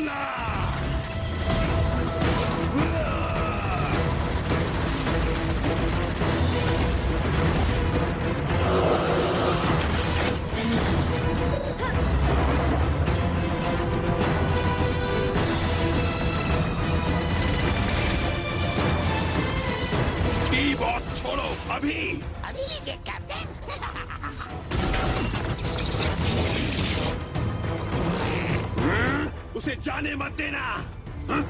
दिखाऊंगा। की-बॉक्स छोड़ो अभी। अभी लीजिए कैप्टन। उसे जाने मत देना। हाँ?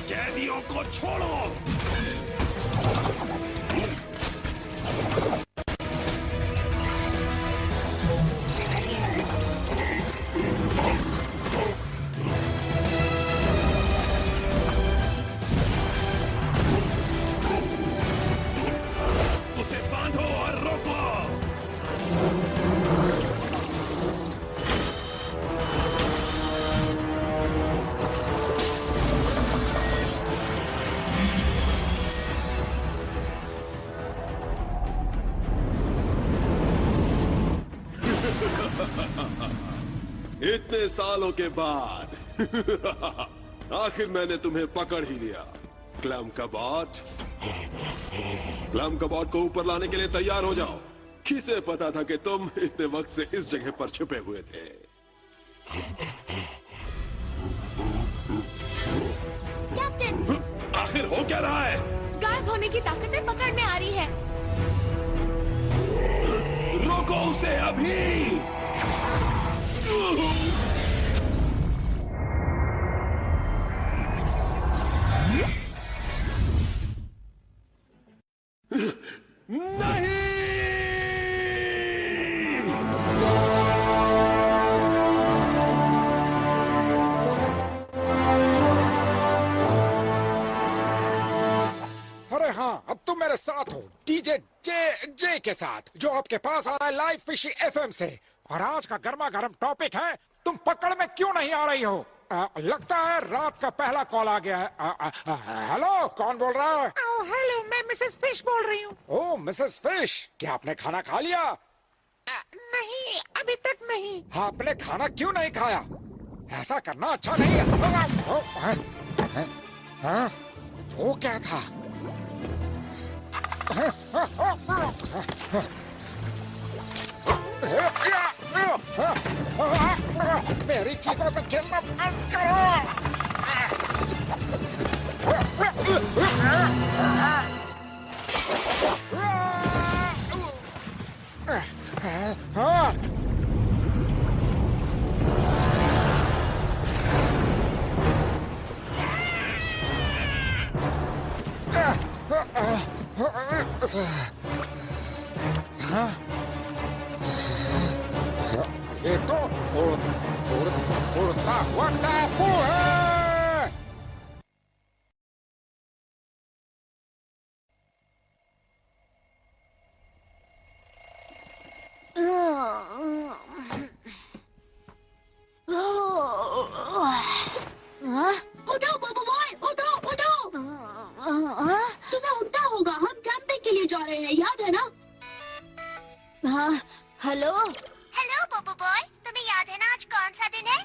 कैदियों को छोड़ो। उसे बांधो और रोको। इतने सालों के बाद आखिर मैंने तुम्हें पकड़ ही लिया। क्लैम कबॉट, क्लैम कबॉट को ऊपर लाने के लिए तैयार हो जाओ। किसे पता था कि तुम इतने वक्त से इस जगह पर छुपे हुए थे। कैप्टन, आखिर हो क्या रहा है? गायब होने की ताकतें पकड़ में आ रही है। रोको उसे अभी। अरे हाँ, अब तुम मेरे साथ हो डीजे जे के साथ, जो आपके पास आ रहा है लाइव फिशी एफएम से। और आज का गर्मा गर्म टॉपिक है, तुम पकड़ में क्यों नहीं आ रही हो? लगता है रात का पहला कॉल आ गया है। हेलो, कौन बोल रहा है? हेलो, मैं मिसेस फिश बोल रही हूँ। ओह मिसेस फिश, क्या आपने खाना खा लिया? नहीं, अभी तक नहीं। आपने खाना क्यों नहीं खाया? ऐसा करना अच्छा नहीं है। हाँ? वो क्या था? मेरी चीजों से खेलना बंद करो। ये तो उड़ता हुआ टापू है। उठो बब्बू बॉय, उठो उठो। तुम्हें उठना होगा, हम कैंपिंग के लिए जा रहे हैं, याद है ना? हाँ, हेलो। हेलो बब्बू बॉय, तुम्हें याद है ना आज कौन सा दिन है?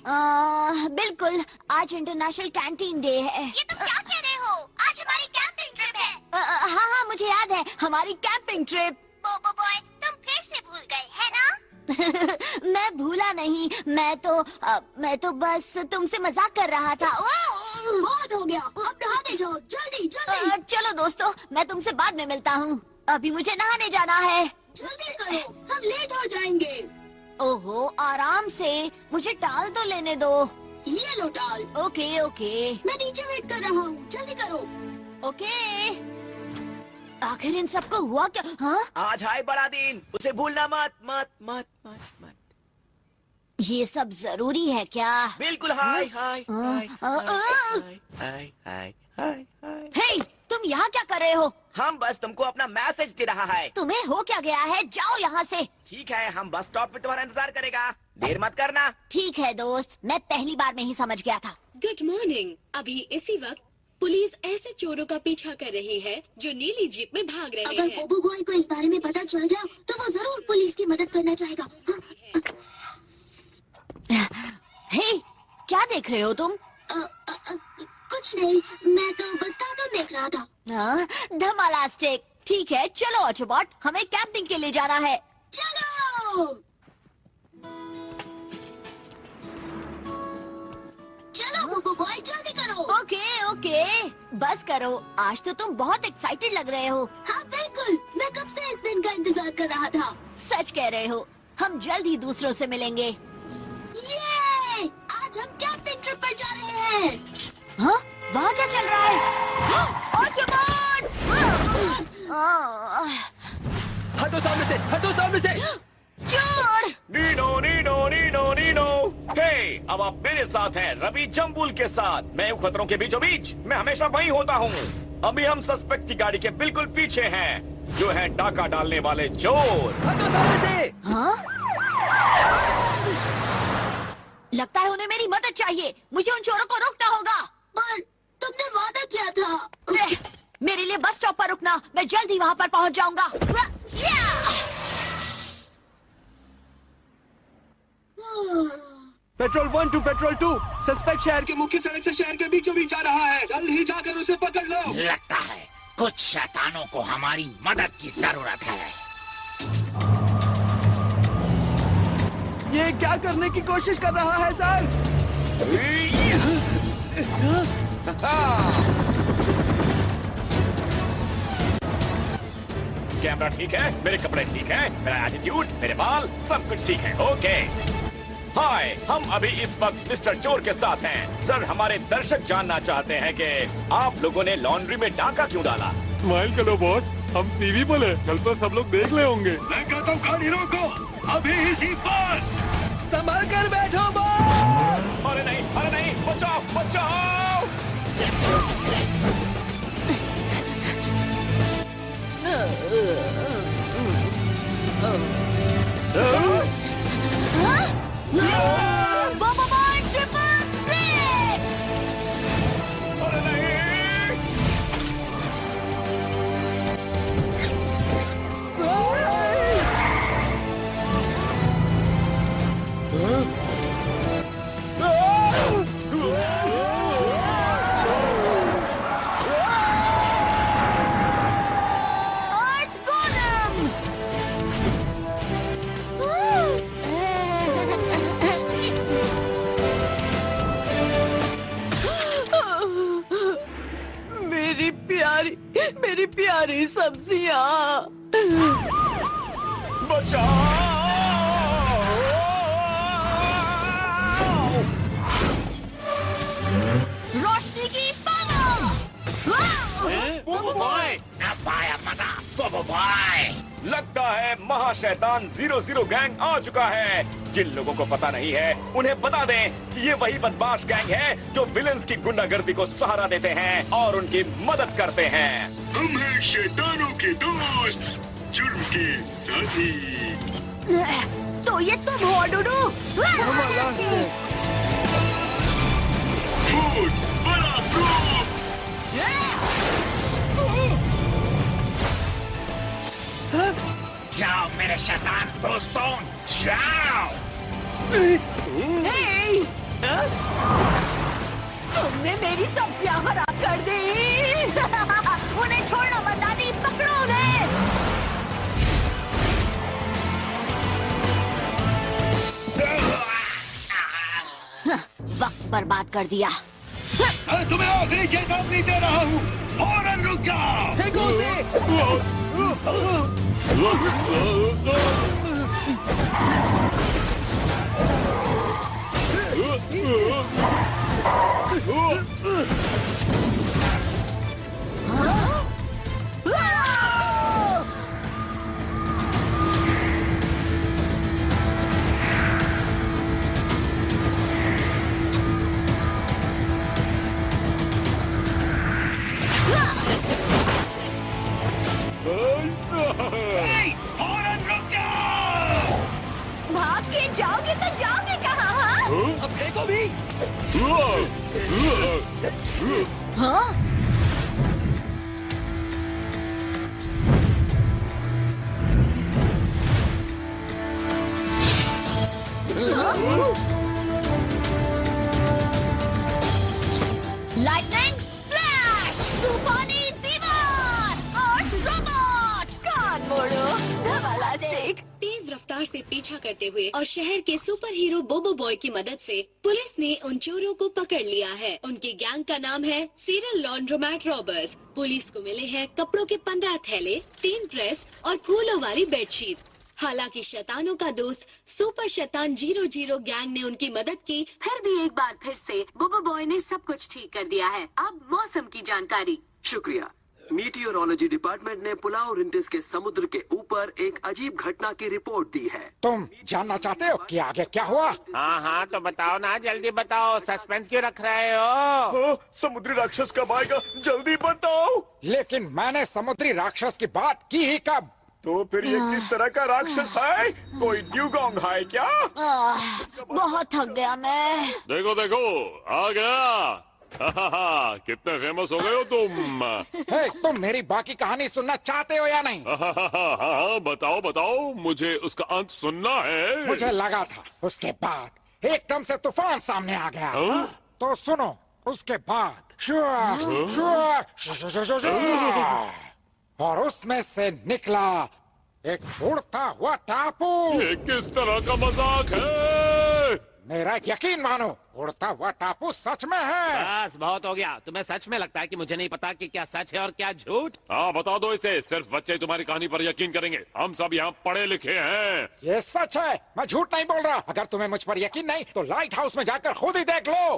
बिल्कुल, आज इंटरनेशनल कैंटीन डे है। ये तुम क्या कह रहे हो? आज हमारी कैंपिंग ट्रिप है। हाँ हाँ, मुझे याद है, हमारी कैंपिंग ट्रिप। बब्बू बॉय, तुम फिर से भूल गए है ना? मैं भूला नहीं, मैं तो बस तुमसे मजाक कर रहा था। बहुत हो गया, अब नहाने जाओ, जल्दी जल्दी। चलो दोस्तों, मैं तुमसे बाद में मिलता हूँ, अभी मुझे नहाने जाना है। जल्दी करो, हम लेट हो जाएंगे। ओहो, आराम से, मुझे टाल तो लेने दो। ये लो टाल। ओके ओके, मैं नीचे वेट कर रहा हूँ, जल्दी करो। ओके। आखिर इन सबको हुआ क्या? हाँ? आज है बड़ा दिन, उसे भूलना मत मत मत मत मत। ये सब जरूरी है क्या? बिल्कुल। हाय हाय हाय हाय हाय हाय हाय हाय। हे, तुम यहाँ क्या कर रहे हो? हम बस तुमको अपना मैसेज दे रहा है। तुम्हें हो क्या गया है? जाओ यहाँ से। ठीक है, हम बस स्टॉप पे तुम्हारा इंतजार करेगा। देर मत करना। ठीक है दोस्त, मैं पहली बार में ही समझ गया था। Good morning. अभी इसी वक्त पुलिस ऐसे चोरों का पीछा कर रही है जो नीली जीप में भाग रहे अगर हैं। बोबो बॉय को इस बारे में पता चल गया तो वो जरूर पुलिस की मदद करना चाहेगा। हे, क्या देख रहे हो तुम? कुछ नहीं, मैं तो बस कार्टून देख रहा था। हाँ, धमालास्टिक। ठीक है, चलो ऑटोबॉट, हमें कैंपिंग के लिए जाना है। चलो चलो बोबो बॉय, जल्दी करो। ओके ओके, बस करो। आज तो तुम बहुत एक्साइटेड लग रहे हो। हाँ बिल्कुल, मैं कब से इस दिन का इंतजार कर रहा था। सच कह रहे हो, हम जल्द ही दूसरों से मिलेंगे। ये आज हम कैंपिंग ट्रिप पर जा रहे हैं। हाँ, वहाँ क्या चल रहा है? ऑटोबॉट! हटो सामने से, हटो सामने से। चोर! नीनो नीनो नीनो नीनो। हे, अब आप मेरे साथ हैं, रवि जम्बुल के साथ। मैं हूँ खतरों के बीचों बीच, मैं हमेशा वहीं होता हूँ। अभी हम सस्पेक्ट की गाड़ी के बिल्कुल पीछे हैं, जो है डाका डालने वाले चोर। हटो सामने से। हाँ? लगता है उन्हें मेरी मदद चाहिए। मुझे उन चोरों को रोकना होगा। पर तुमने वादा किया था। मेरे लिए बस स्टॉप पर रुकना, मैं जल्द ही वहाँ पर पहुँच जाऊंगा। पेट्रोल 1 टू पेट्रोल 2, सस्पेक्ट शहर के मुख्य सड़क से शहर के बीचों बीच जा रहा है। जल्द ही जाकर उसे पकड़ लो। लगता है कुछ शैतानों को हमारी मदद की जरूरत है। ये क्या करने की कोशिश कर रहा है सर? कैमरा ठीक है, मेरे कपड़े ठीक है, मेरा एटीट्यूड, मेरे बाल, सब कुछ ठीक है। ओके। हाय, हम अभी इस वक्त मिस्टर चोर के साथ हैं। सर, हमारे दर्शक जानना चाहते हैं कि आप लोगों ने लॉन्ड्री में डाका क्यों डाला? स्माइल करो बॉस, हम टीवी पर हैं, कल तो सब लोग देख ले होंगे। मैं कहता हूँ गाड़ी रोको, अभी इसी पर। संभाल कर बैठो बॉस। अरे नहीं, बचाओ बचाओ। बोबो बॉय ट्रिपल स्ट्रिक! अरे नहीं। अर्थ गोलम! मेरी प्यारी सब्जियाँ। रोशनी की पावर! बोबो बॉय, अब आया मजा, बोबो बॉय। लगता है महाशैतान 00 गैंग आ चुका है। जिन लोगों को पता नहीं है उन्हें बता दें कि ये वही बदमाश गैंग है जो विलेंस की गुंडागर्दी को सहारा देते हैं और उनकी मदद करते हैं। हम हैं शैतानों के दोस्त, जुर्म के साथी। तो ये तुम हो डूडू? बड़ा प्रूफ। जाओ मेरे शैतान दोस्तों, जाओ। तुमने मेरी सब्जियां खराब कर दी। उन्हें छोड़ना मत दादी, पकड़ो उन्हें। वक्त बर्बाद कर दिया। मैं तुम्हें आखिरी चेतावनी दे रहा हूँ, फौरन रुक जाओ। फेंको उसे। देखो भी। हाँ? लाइटनिंग स्प्लैश, तूफानी दीवार और रोबोट। कान मोड़ो, वाला स्टिक। तेज रफ्तार से पीछा करते हुए और शहर के सुपर हीरो बोबो बॉय की मदद से पुलिस ने उन चोरों को पकड़ लिया है। उनकी गैंग का नाम है सीरियल लॉन्ड्रोमैट रॉबर्स। पुलिस को मिले हैं कपड़ों के 15 थैले, 3 ड्रेस और फूलों वाली बेडशीट। हालांकि शैतानों का दोस्त सुपर शैतान 00 गैंग ने उनकी मदद की, फिर भी एक बार फिर से बोबो बॉय ने सब कुछ ठीक कर दिया है। अब मौसम की जानकारी। शुक्रिया। मीटियोरोलॉजी डिपार्टमेंट ने पुलाव रिंटिस के समुद्र के ऊपर एक अजीब घटना की रिपोर्ट दी है। तुम जानना चाहते हो कि आगे क्या हुआ? हाँ हाँ तो बताओ ना, जल्दी बताओ, सस्पेंस क्यों रख रहे हो? समुद्री राक्षस कब आएगा, जल्दी बताओ। लेकिन मैंने समुद्री राक्षस की बात की ही कब? तो फिर ये किस तरह का राक्षस है? कोई ड्यूगोंग है क्या? बहुत थक गया मैं। देखो देखो, आ गया। कितने फेमस हो गए हो तुम। हे, तुम मेरी बाकी कहानी सुनना चाहते हो या नहीं? बताओ बताओ, मुझे उसका अंत सुनना है। मुझे लगा था। उसके बाद एकदम से तूफान सामने आ गया। तो सुनो, उसके बाद और उसमें से निकला एक उड़ता हुआ टापू। ये किस तरह का मजाक है? मेरा यकीन मानो, उड़ता हुआ टापू सच में है। बस बहुत हो गया। तुम्हें सच में लगता है कि मुझे नहीं पता कि क्या सच है और क्या झूठ? हाँ बता दो इसे, सिर्फ बच्चे तुम्हारी कहानी पर यकीन करेंगे। हम सब यहाँ पढ़े लिखे हैं। ये सच है, मैं झूठ नहीं बोल रहा। अगर तुम्हें मुझ पर यकीन नहीं तो लाइट हाउस में जाकर खुद ही देख लो।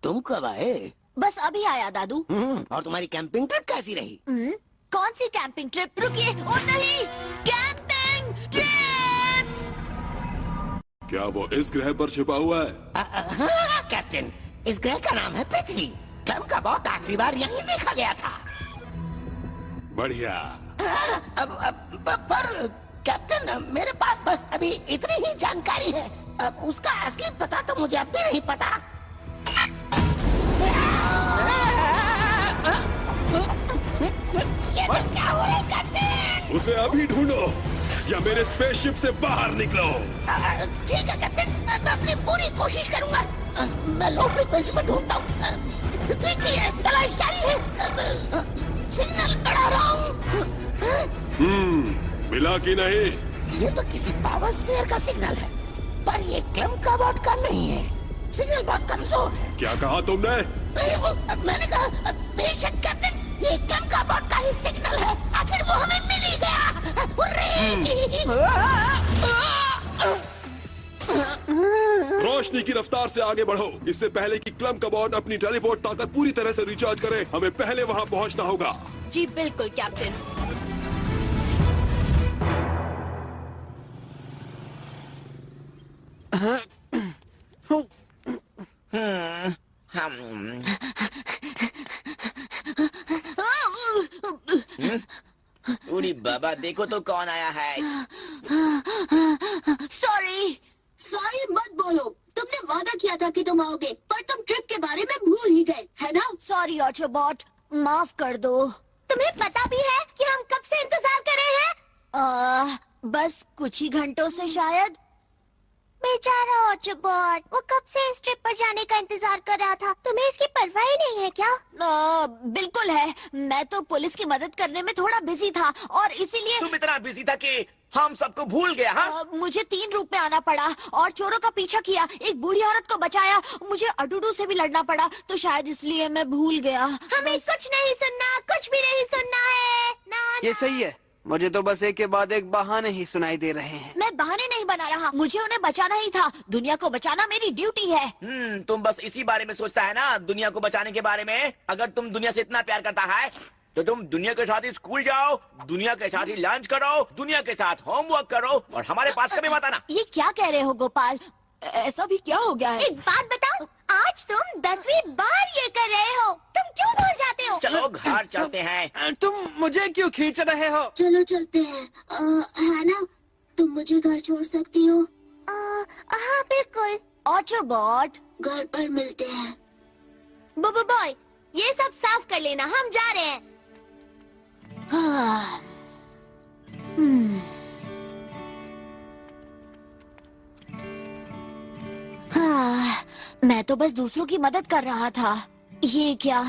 तुम कब आए? बस अभी आया दादू। और तुम्हारी कैंपिंग ट्रिप कैसी रही? कौन सी कैंपिंग ट्रिप? रुकिए, ओ नहीं, कैंपिंग ट्रिप। क्या वो इस ग्रह पर छिपा हुआ है? कैप्टन, इस ग्रह का नाम है पृथ्वी। क्लम का बॉट आखिरी बार यहीं देखा गया था। बढ़िया। पर कैप्टन, मेरे पास बस अभी इतनी ही जानकारी है। उसका असली पता तो मुझे अब भी नहीं पता। ये सब क्या हो रहा है कैप्टन? उसे अभी ढूंढो या मेरे स्पेसशिप से बाहर निकलो। ठीक है कैप्टन, मैं अपनी पूरी कोशिश करूंगा। मैं लो फ्रीक्वेंसी पर ढूंढता हूँ। पृथ्वी की तलाश जारी है। सिग्नल बढ़ा रहा हूँ। मिला कि नहीं? ये तो किसी पावर स्फीयर का सिग्नल है, पर ये क्लम का बॉट का नहीं है। सिग्नल बहुत कमजोर है। क्या कहा तुमने? मैंने कहा बेशक कैप्टन, ये क्लम का बॉट का ही सिग्नल है। आखिर वो हमें मिल ही गया। रोशनी की रफ्तार से आगे बढ़ो, इससे पहले कि क्लम का बॉट अपनी टेलीपोर्ट ताकत पूरी तरह से रिचार्ज करे। हमें पहले वहाँ पहुँचना होगा। जी बिल्कुल कैप्टन। उड़ी बाबा, देखो तो कौन आया है। सॉरी मत बोलो। तुमने वादा किया था कि तुम आओगे, पर तुम ट्रिप के बारे में भूल ही गए, है ना? सॉरी ऑटोबॉट, माफ कर दो। तुम्हें पता भी है कि हम कब से इंतजार कर रहे हैं? बस कुछ ही घंटों से शायद। बेचारा ऑटोबॉट, वो कब से इस ट्रिप पर जाने का इंतजार कर रहा था। तुम्हें इसकी परवाह ही नहीं है क्या? बिल्कुल है। मैं तो पुलिस की मदद करने में थोड़ा बिजी था और इसीलिए। तुम इतना बिजी था कि हम सबको भूल गया। हाँ? मुझे 3 रूप में आना पड़ा और चोरों का पीछा किया, एक बूढ़ी औरत को बचाया, मुझे अडूडू से भी लड़ना पड़ा, तो शायद इसलिए मैं भूल गया। हमें कुछ नहीं सुनना, कुछ भी नहीं सुनना है ना। ये सही है, मुझे तो बस एक के बाद एक बहाने ही सुनाई दे रहे हैं। मैं बहाने नहीं बना रहा, मुझे उन्हें बचाना ही था। दुनिया को बचाना मेरी ड्यूटी है। तुम बस इसी बारे में सोचता है ना, दुनिया को बचाने के बारे में। अगर तुम दुनिया से इतना प्यार करता है तो तुम दुनिया के साथ ही स्कूल जाओ, दुनिया के साथ ही लंच करो, दुनिया के साथ होमवर्क करो और हमारे पास कभी मत आना। ये क्या कह रहे हो गोपाल? ऐसा भी क्या हो गया है? एक बात बताओ, आज तुम 10वीं बार ये कर रहे हो। तुम क्यों भूल जाते हो? चलो घर चलते हैं। तुम मुझे क्यों खींच रहे हो? चलो चलते हैं। है ना? तुम मुझे घर छोड़ सकती हो? हाँ बिल्कुल। ऑटोबॉट, घर पर मिलते हैं। बोबो बॉय, ये सब साफ कर लेना, हम जा रहे हैं। हाँ। हाँ, मैं तो बस दूसरों की मदद कर रहा था। ये क्या,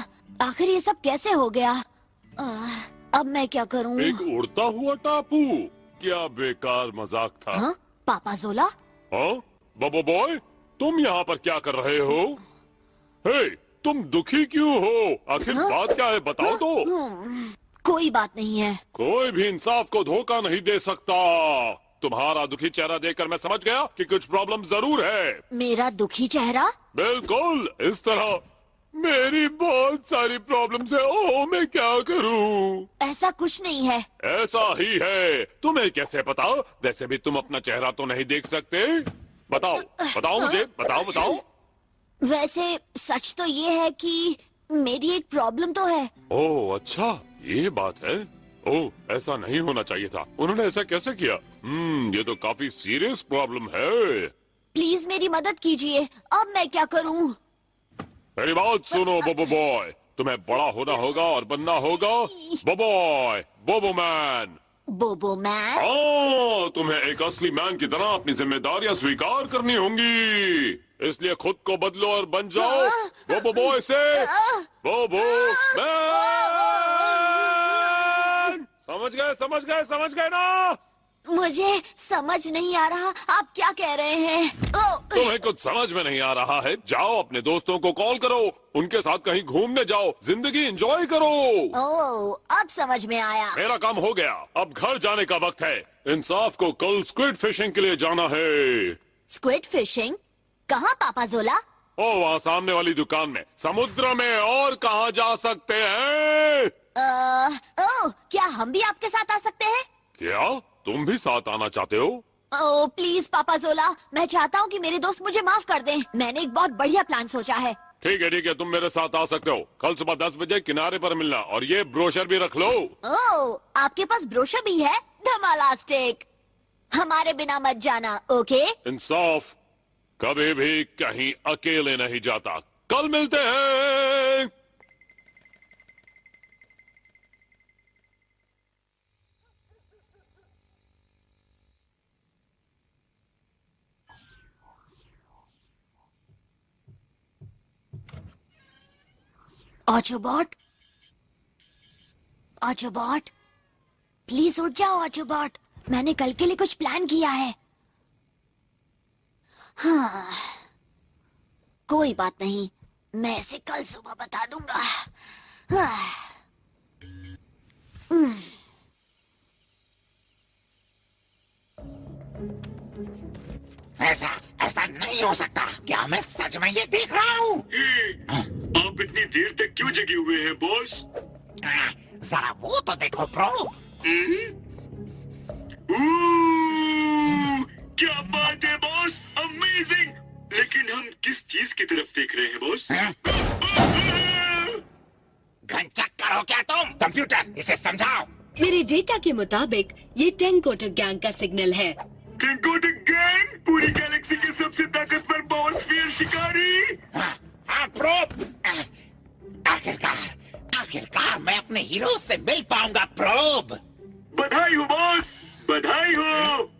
आखिर ये सब कैसे हो गया? अब मैं क्या करूं? एक उड़ता हुआ टापू, क्या बेकार मजाक था। हाँ? पापा जोला? हाँ? बबो बॉय, तुम यहाँ पर क्या कर रहे हो? हे, तुम दुखी क्यों हो? आखिर बात क्या है, बताओ तो। कोई बात नहीं है। कोई भी इंसाफ को धोखा नहीं दे सकता। तुम्हारा दुखी चेहरा देखकर मैं समझ गया कि कुछ प्रॉब्लम जरूर है। मेरा दुखी चेहरा? बिल्कुल इस तरह। मेरी बहुत सारी प्रॉब्लम्स है। ओह, मैं क्या करूं? ऐसा कुछ नहीं है। ऐसा ही है। तुम्हें कैसे पता? वैसे भी तुम अपना चेहरा तो नहीं देख सकते। बताओ, बताओ मुझे, बताओ बताओ। वैसे सच तो ये है कि मेरी एक प्रॉब्लम तो है। ओह अच्छा, ये बात है। ओह, ऐसा नहीं होना चाहिए था। उन्होंने ऐसा कैसे किया? ये तो काफी सीरियस प्रॉब्लम है। प्लीज मेरी मदद कीजिए। अब मैं क्या करूं? मेरी बात सुनो बोबो बॉय, तुम्हें बड़ा होना होगा और बनना होगा बोबॉय, बोबो मैन। बोबो मैन? हाँ, तुम्हें एक असली मैन की तरह अपनी जिम्मेदारियां स्वीकार करनी होंगी। इसलिए खुद को बदलो और बन जाओ बोबो बॉय से बोबो मैन। समझ गए, समझ गए, समझ गए ना? मुझे समझ नहीं आ रहा आप क्या कह रहे हैं। तुम्हें कुछ समझ में नहीं आ रहा है? जाओ अपने दोस्तों को कॉल करो, उनके साथ कहीं घूमने जाओ, जिंदगी एंजॉय करो। ओह, अब समझ में आया। मेरा काम हो गया, अब घर जाने का वक्त है। इंसाफ को कल स्क्विड फिशिंग के लिए जाना है। Squid fishing? कहाँ पापा जोला? ओ, वहाँ सामने वाली दुकान में। समुद्र में और कहाँ जा सकते हैं? क्या हम भी आपके साथ आ सकते हैं? क्या तुम भी साथ आना चाहते हो? ओह प्लीज पापा जोला, मैं चाहता हूँ कि मेरे दोस्त मुझे माफ कर दें। मैंने एक बहुत बढ़िया प्लान सोचा है। ठीक है, तुम मेरे साथ आ सकते हो। कल सुबह 10 बजे किनारे पर मिलना, और ये ब्रोशर भी रख लो। ओह, आपके पास ब्रोशर भी है? धमालास्टिक। हमारे बिना मत जाना, ओके? इंसाफ कभी भी कहीं अकेले नहीं जाता। कल मिलते हैं। ऑटोबॉट, ऑटोबॉट, प्लीज उठ जाओ ऑटोबॉट। मैंने कल के लिए कुछ प्लान किया है। हाँ, कोई बात नहीं, मैं इसे कल सुबह बता दूंगा। हाँ। ऐसा नहीं हो सकता। क्या मैं सच में ये देख रहा हूँ? आप इतनी देर तक क्यों जगे हुए हैं बॉस? जरा वो तो देखो प्रो। क्या बात है बॉस, अमेजिंग। लेकिन हम किस चीज की तरफ देख रहे हैं बॉस? गन चेक करो क्या तुम? कंप्यूटर, इसे समझाओ। मेरे डेटा के मुताबिक ये टेंकोटक गैंग का सिग्नल है। टेंकोटक गैंग, पूरी गैलेक्सी के सबसे ताकतवर बाउल स्फीयर शिकारी। हाँ प्रो, आखिरकार मैं अपने हीरो से मिल पाऊंगा प्रोब। बधाई हो बॉस, बधाई हो।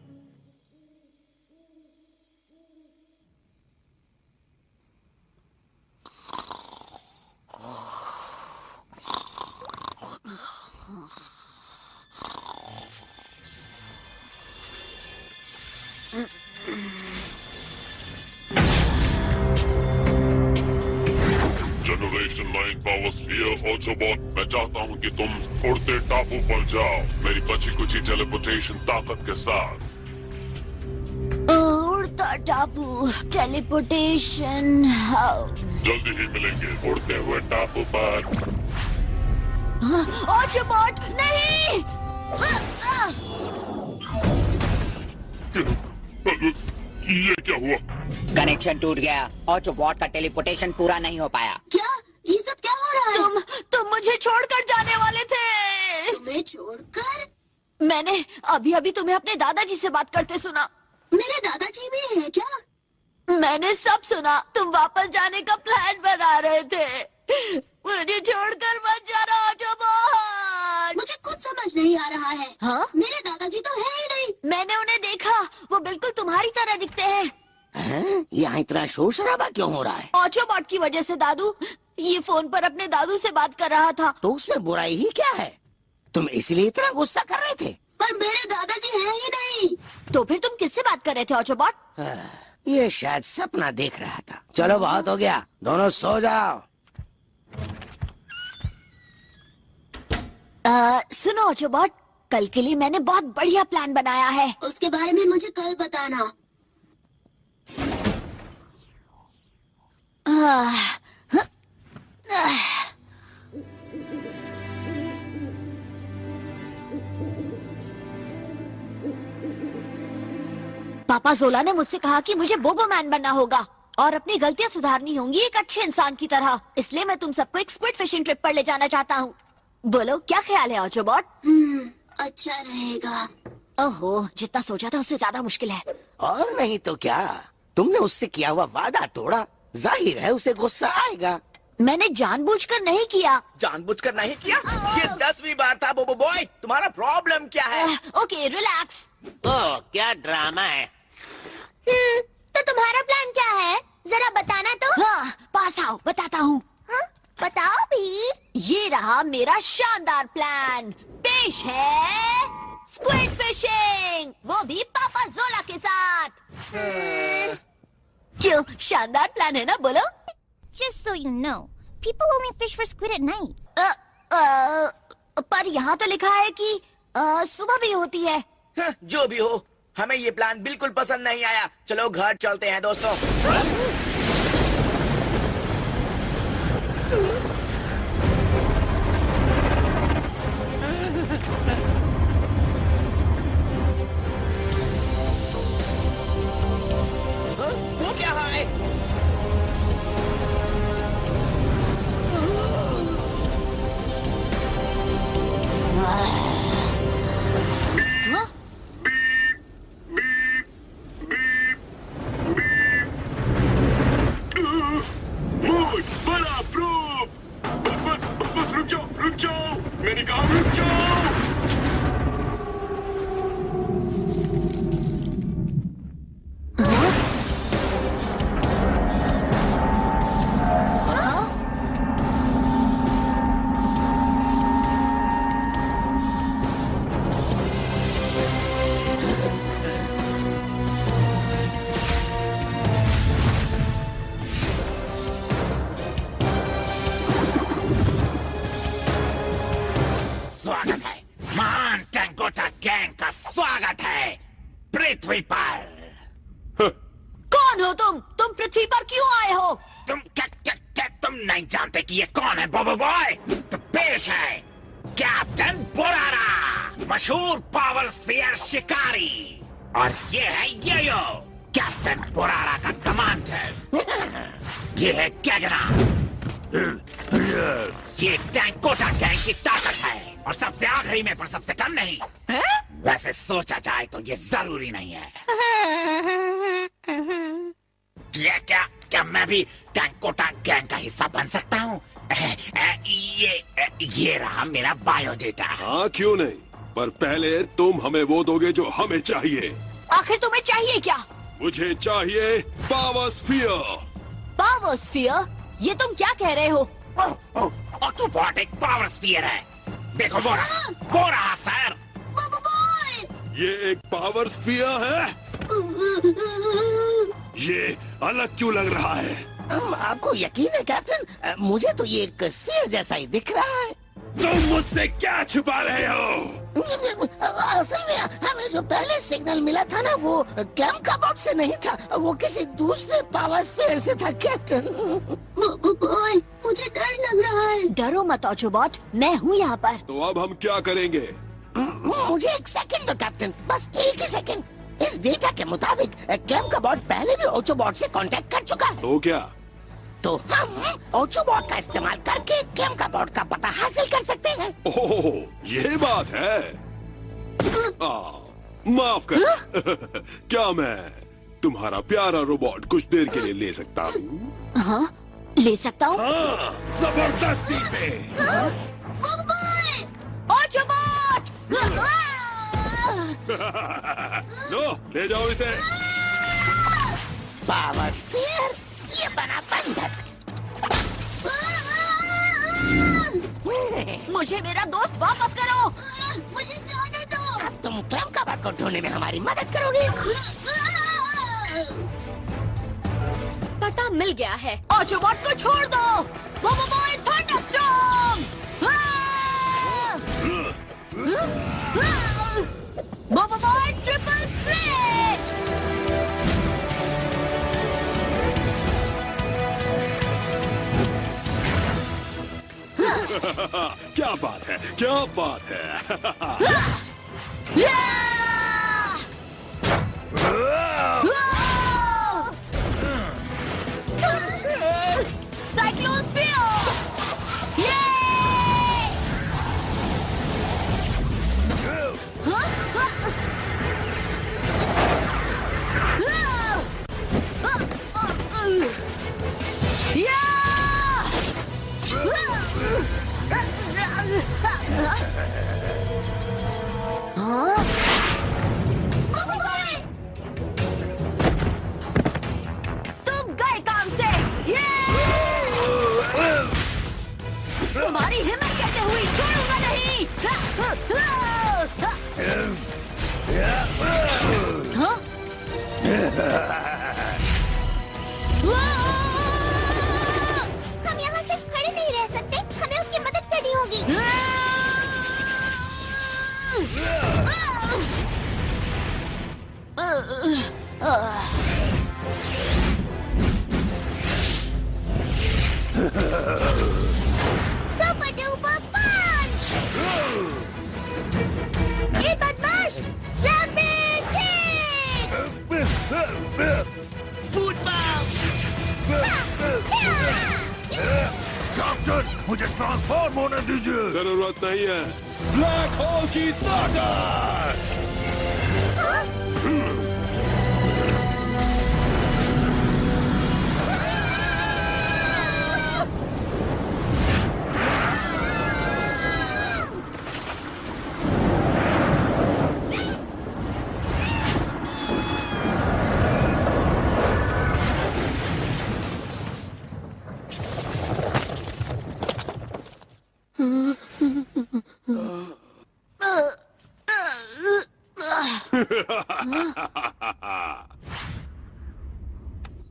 जनरेशन 9 पावर स्फीयर ऑटोबॉट, मैं चाहता हूँ कि तुम उड़ते टापू पर जाओ मेरी बची कुची टेलीपोर्टेशन ताकत के साथ। उड़ता टापू, टेलीपोर्टेशन। जल्दी ही मिलेंगे उड़ते हुए टापू पर। ऑटोबॉट नहीं! ये क्या हुआ? कनेक्शन टूट गया। ऑटोबॉट का टेलीपोर्टेशन पूरा नहीं हो पाया। क्या? ये सब क्या हो रहा है? तुम मुझे छोड़कर जाने वाले थे। तुम्हें छोड़कर? मैंने अभी तुम्हें अपने दादाजी से बात करते सुना। मेरे दादाजी भी है क्या? मैंने सब सुना। तुम वापस जाने का प्लान बना रहे थे। मुझे छोड़कर मत जाना ऑटोबॉट। मुझे कुछ समझ नहीं आ रहा है। हाँ? मेरे दादाजी तो है ही नहीं। मैंने उन्हें देखा, वो बिल्कुल तुम्हारी तरह दिखते हैं। यहाँ इतना शोर शराबा क्यों हो रहा है? ऑटोबॉट की वजह से दादू। ये फोन पर अपने दादू से बात कर रहा था। तो उसमें बुराई ही क्या है? तुम इसलिए इतना गुस्सा कर रहे थे? पर मेरे दादाजी हैं ही नहीं। तो फिर तुम किससे बात कर रहे थे ऑटोबॉट? ये शायद सपना देख रहा था। चलो बहुत हो गया, दोनों सो जाओ। सुनो ऑटोबॉट, कल के लिए मैंने बहुत बढ़िया प्लान बनाया है। उसके बारे में मुझे कल बताना। पापा जोला ने मुझसे कहा कि मुझे बोबो मैन बनना होगा और अपनी गलतियां सुधारनी होंगी एक अच्छे इंसान की तरह। इसलिए मैं तुम सबको एक स्क्विड फिशिंग ट्रिप पर ले जाना चाहता हूँ। बोलो क्या ख्याल है ऑटोबॉट? अच्छा रहेगा। ओहो, जितना सोचा था उससे ज्यादा मुश्किल है। और नहीं तो क्या, तुमने उससे किया हुआ वादा तोड़ा। जाहिर है उसे गुस्सा आएगा। मैंने जानबूझकर नहीं किया। जानबूझकर नहीं किया? ये 10वीं बार था बोबो बॉय। तुम्हारा प्रॉब्लम क्या है? Okay relax. ओह क्या ड्रामा है। तो तुम्हारा प्लान क्या है? जरा बताना तो। हाँ, पास आओ, बताता हूँ। बताओ भी। ये रहा मेरा शानदार प्लान। पेश है स्क्विड फिशिंग, वो भी पापा जोला के साथ। क्यों, शानदार प्लान है ना? बोलो। Just so you know, people only fish for squid at night. पर यहाँ तो लिखा है कि सुबह भी होती है। जो भी हो, हमें ये प्लान बिल्कुल पसंद नहीं आया। चलो घर चलते हैं दोस्तों। वो क्या है? बड़ा प्रूफ। बस रुक जाओ। मैंने कहा रुक जाओ। स्वागत है महान टेंकोटा गैंग का स्वागत है पृथ्वी पर। कौन हो तुम? तुम पृथ्वी पर क्यों आए हो? तुम क्या तुम नहीं जानते कि ये कौन है बोबो बॉय? तो पेश है कैप्टन बोरारा, मशहूर पावर स्फीयर शिकारी। और ये है यो कैप्टन बोरारा का कमांडर। ये है गैगना। ये टैंकोटा गैंग की ताकत है और सबसे आखिरी में पर सबसे कम नहीं। वैसे सोचा जाए तो ये जरूरी नहीं है। क्या मैं भी टैंकोटा गैंग का हिस्सा बन सकता हूँ? ये रहा मेरा बायोडेटा। हाँ क्यों नहीं, पर पहले तुम हमें वो दोगे जो हमें चाहिए। आखिर तुम्हें चाहिए क्या? मुझे चाहिए पावर स्फीयर। Power sphere? ये तुम क्या कह रहे हो? ऑटोबॉट एक पावर स्फीयर है। देखो वो रहा सर। ये एक पावर स्फीयर है? ये अलग क्यों लग रहा है? आपको यकीन है कैप्टन? मुझे तो ये एक स्फीयर जैसा ही दिख रहा है। तुम मुझसे क्या छुपा रहे हो? असल में हमें जो पहले सिग्नल मिला था ना, वो क्लैम कबोर्ड से नहीं था, वो किसी दूसरे पावर स्फीयर से था कैप्टन। मुझे डर लग रहा है। डरो मत ऑटोबॉट, मैं हूँ यहाँ पर। तो अब हम क्या करेंगे? मुझे एक सेकंड दो कैप्टन, बस एक ही सेकंड। इस डेटा के मुताबिक क्लैम कबोर्ड पहले भी ऑटोबॉट से कांटेक्ट कर चुका है। तो क्या? तो हम ऑटोबॉट का इस्तेमाल करके क्लैम कबोर्ड का पता हासिल कर सकते हैं। ओह, ये बात है। माफ कर। क्या मैं तुम्हारा प्यारा रोबोट कुछ देर के लिए ले सकता हूँ? हाँ, ले सकता हूँ। हाँ, जबरदस्ती से। ऑटोबॉट! लो, ले जाओ इसे। पावर स्फीयर, ये बना बंधक। मुझे मेरा दोस्त वापस करो। मुझे जाने दो। अब तुम क्लम कवर को ढूंढने में हमारी मदद करोगे। पता मिल गया है। ऑटोबॉट को छोड़ दो। बोबो बॉय थंडरस्टॉर्म! बोबो बॉय ट्रिपल स्प्लिट! क्या बात है, क्या बात है। Cyclone sphere! तुम गए काम से। तुम्हारी हिम्मत कैसे हुई? छोड़ूंगा नहीं। हम यहाँ सिर्फ खड़े नहीं रह सकते, हमें उसकी मदद करनी होगी। सुपर डुपर पंच! ये बदमाश! Rapid hit! फुटबॉल! कैप्टन, मुझे ट्रांसफॉर्म होने दीजिए। जरूरत नहीं है। ब्लैक होल की ताकत!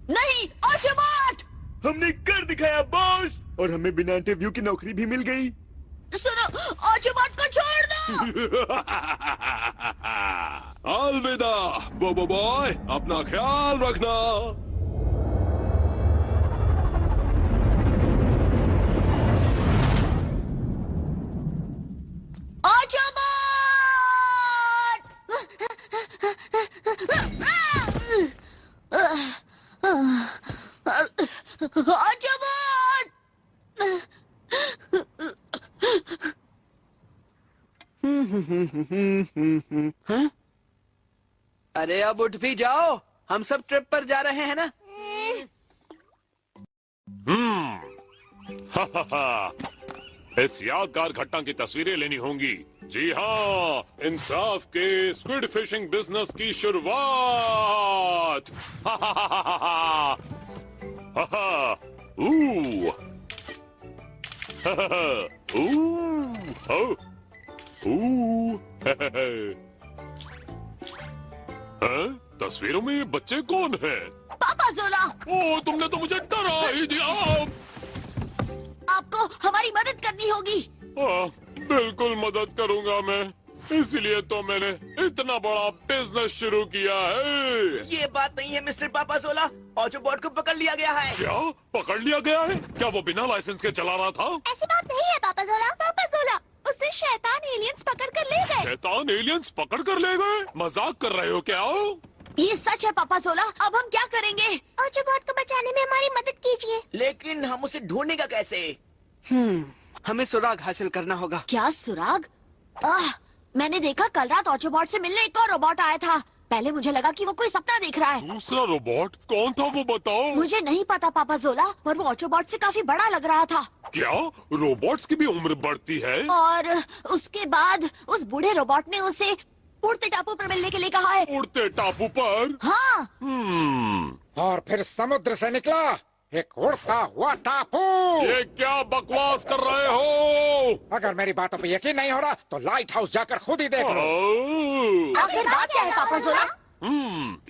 नहीं, ऑटोबॉट! हमने कर दिखाया बॉस, और हमें बिना इंटरव्यू की नौकरी भी मिल गई। सुनो, ऑटोबॉट को छोड़ दो। अलविदा बोबो बॉय, अपना ख्याल रखना। हाँ? अरे अब उठ भी जाओ, हम सब ट्रिप पर जा रहे हैं ना। इस यादगार घटना की तस्वीरें लेनी होंगी। जी हाँ, इंसाफ के स्क्विड फिशिंग बिजनेस की शुरुआत। तस्वीरों में ये बच्चे कौन हैं? पापा जोला। ओ, तुमने तो मुझे डरा ही दिया। आपको हमारी मदद करनी होगी। बिल्कुल मदद करूंगा मैं, इसलिए तो मैंने इतना बड़ा बिजनेस शुरू किया है। ये बात नहीं है मिस्टर पापाजोला, ऑटोबॉट को पकड़ लिया गया है। क्या पकड़ लिया गया है? क्या वो बिना लाइसेंस के चला रहा था? ऐसी बात नहीं है पापाजोला। पापाजोला, उसे शैतान एलियंस पकड़ कर ले गए। शैतान एलियंस पकड़ कर ले गए? मजाक कर रहे हो क्या? ये सच है पापाजोला। अब हम क्या करेंगे? ऑटोबॉट को बचाने में हमारी मदद कीजिए। लेकिन हम उसे ढूंढने का कैसे? हमें सुराग हासिल करना होगा। क्या सुराग? मैंने देखा कल रात ऑटोबॉट से मिलने एक और रोबोट आया था। पहले मुझे लगा कि वो कोई सपना देख रहा है। दूसरा रोबोट कौन था वो बताओ? मुझे नहीं पता पापा जोला, पर वो ऑटोबॉट से काफी बड़ा लग रहा था। क्या रोबोट्स की भी उम्र बढ़ती है? और उसके बाद उस बूढ़े रोबोट ने उसे उड़ते टापू पर मिलने के लिए कहा है। उड़ते टापू पर? हाँ। और फिर समुद्र से निकला एक उड़ता हुआ टापू। ये क्या बकवास कर रहे हो? अगर मेरी बातों पे यकीन नहीं हो रहा तो लाइट हाउस जाकर खुद ही देख लो। आखिर बात क्या है पापा जोला?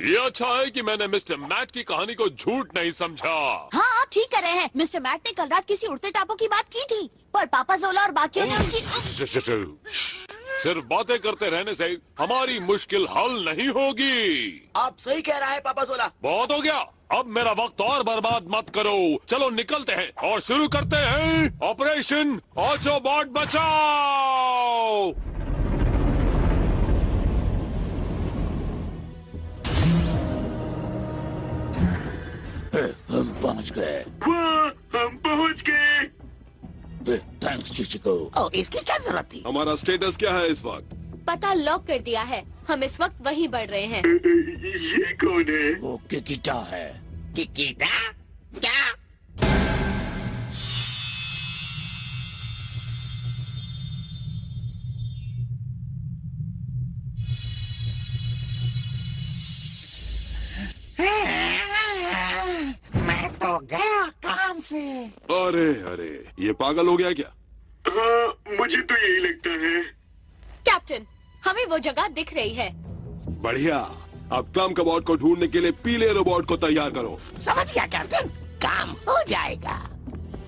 ये अच्छा है कि मैंने मिस्टर मैट की कहानी को झूठ नहीं समझा। हाँ, आप ठीक कर रहे हैं। मिस्टर मैट ने कल रात किसी उड़ते टापू की बात की थी, पर पापा जोला और बाकियों ने उनकी सिर्फ बातें करते रहने से हमारी मुश्किल हल नहीं होगी। आप सही कह रहा है पापा जोला। बहुत हो गया, अब मेरा वक्त और बर्बाद मत करो। चलो निकलते हैं और शुरू करते हैं ऑपरेशन ऑटोबॉट बचाओ। हम पहुंच गए। हम पहुंच गए। थैंक्स चिचिको। ओ, इसकी क्या जरूरत थी? हमारा स्टेटस क्या है इस वक्त? पता लॉक कर दिया है। हम इस वक्त वहीं बढ़ रहे हैं। ये कौन है? वो किकिटा है। किकिटा? क्या? मैं तो गया काम से। अरे अरे, ये पागल हो गया क्या? हाँ, मुझे तो यही लगता है। कैप्टन, हमें वो जगह दिख रही है। बढ़िया, अब क्लम कबॉट को ढूंढने के लिए पीले रोबोट को तैयार करो। समझ गया कैप्टन, काम हो जाएगा।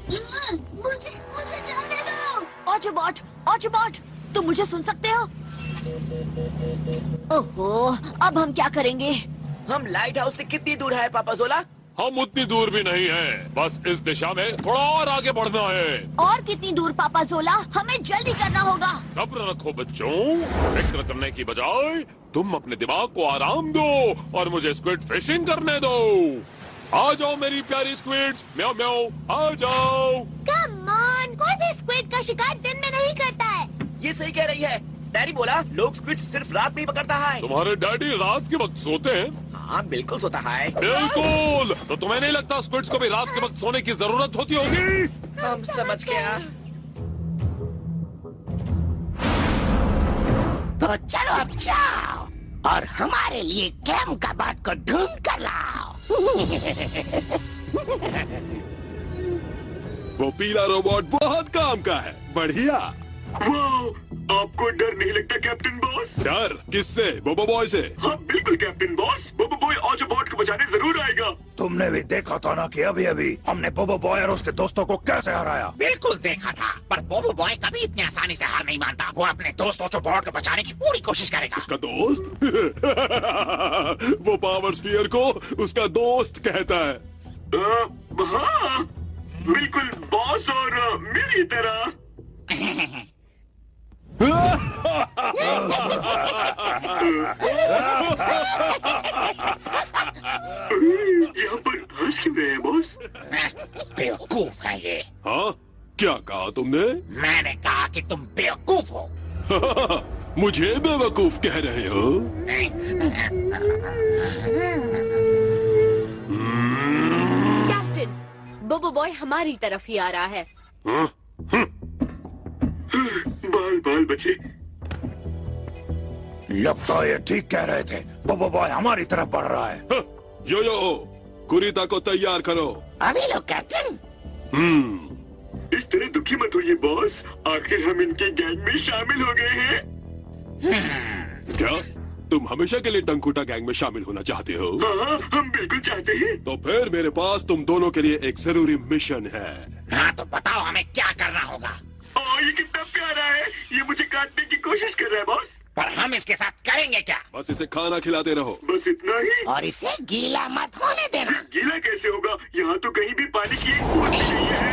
मुझे जाने दो। ऑटोबॉट, ऑटोबॉट, तुम मुझे सुन सकते हो? ओहो, अब हम क्या करेंगे? हम लाइट हाउस से कितनी दूर है पापा जोला? हम उतनी दूर भी नहीं हैं, बस इस दिशा में थोड़ा और आगे बढ़ना है। और कितनी दूर पापा जोला? हमें जल्दी करना होगा। सब्र रखो बच्चों, फिक्र करने की बजाय तुम अपने दिमाग को आराम दो और मुझे स्क्विड फिशिंग करने दो। आ जाओ मेरी प्यारी स्क्विड्स, म्याऊ म्याऊ, आ जाओ। कम ऑन, कोई भी स्क्विड का शिकार दिन में नहीं करता है। ये सही कह रही है। डैडी बोला लोग स्क्विड सिर्फ रात में ही पकड़ता है। तुम्हारे डैडी रात के वक्त सोते हैं? हाँ बिल्कुल सोता है। बिल्कुल, तो तुम्हें नहीं लगता स्क्विड्स को भी रात के वक्त सोने की जरूरत होती होगी? हम समझ गया। तो चलो अब जाओ और हमारे लिए क्लम कबॉट को ढूंढ कर लाओ। वो पीला रोबोट बहुत काम का है। बढ़िया। आपको डर नहीं लगता कैप्टन बॉस? डर किससे? बोबो बॉय से? हाँ बिल्कुल कैप्टन बॉस, बोबो बॉय ऑटोबॉट को बचाने जरूर आएगा। तुमने भी देखा था ना कि अभी अभी हमने बोबो बॉय और उसके दोस्तों को कैसे हराया। बिल्कुल देखा था, पर बोबो बॉय कभी इतनी आसानी से हार नहीं मानता। वो अपने दोस्त ऑटोबॉट को बचाने की पूरी कोशिश करेगा। उसका दोस्त? वो पावर स्फीयर को उसका दोस्त कहता है। हाँ बिल्कुल बॉस, और मेरी तरह। यहाँ पर हंस क्यों रहे हैं बॉस? बेवकूफ है ये। हाँ, क्या कहा तुमने? मैंने कहा कि तुम बेवकूफ हो। मुझे बेवकूफ कह रहे हो? कैप्टन, बोबो बॉय हमारी तरफ ही आ रहा है। बाल बाल बचे। लगता है ये ठीक कह रहे थे, बोबो बॉय हमारी तरफ बढ़ रहा है। यो कुरीता को तैयार करो। अभी लो कैप्टन। इस तरह दुखी मत होइए बॉस, आखिर हम इनके गैंग में शामिल हो गए हैं। क्या तुम हमेशा के लिए डंकुटा गैंग में शामिल होना चाहते हो? हाँ, हम बिल्कुल चाहते हैं। तो फिर मेरे पास तुम दोनों के लिए एक जरूरी मिशन है। हाँ तो बताओ हमें क्या करना होगा। ये कितना प्यारा है, ये मुझे काटने की कोशिश कर रहा है बॉस। पर हम इसके साथ करेंगे क्या? बस इसे खाना खिलाते रहो, बस इतना ही। और इसे गीला मत होने देना। गीला कैसे होगा? यहाँ तो कहीं भी पानी की एक बूंद भी नहीं है।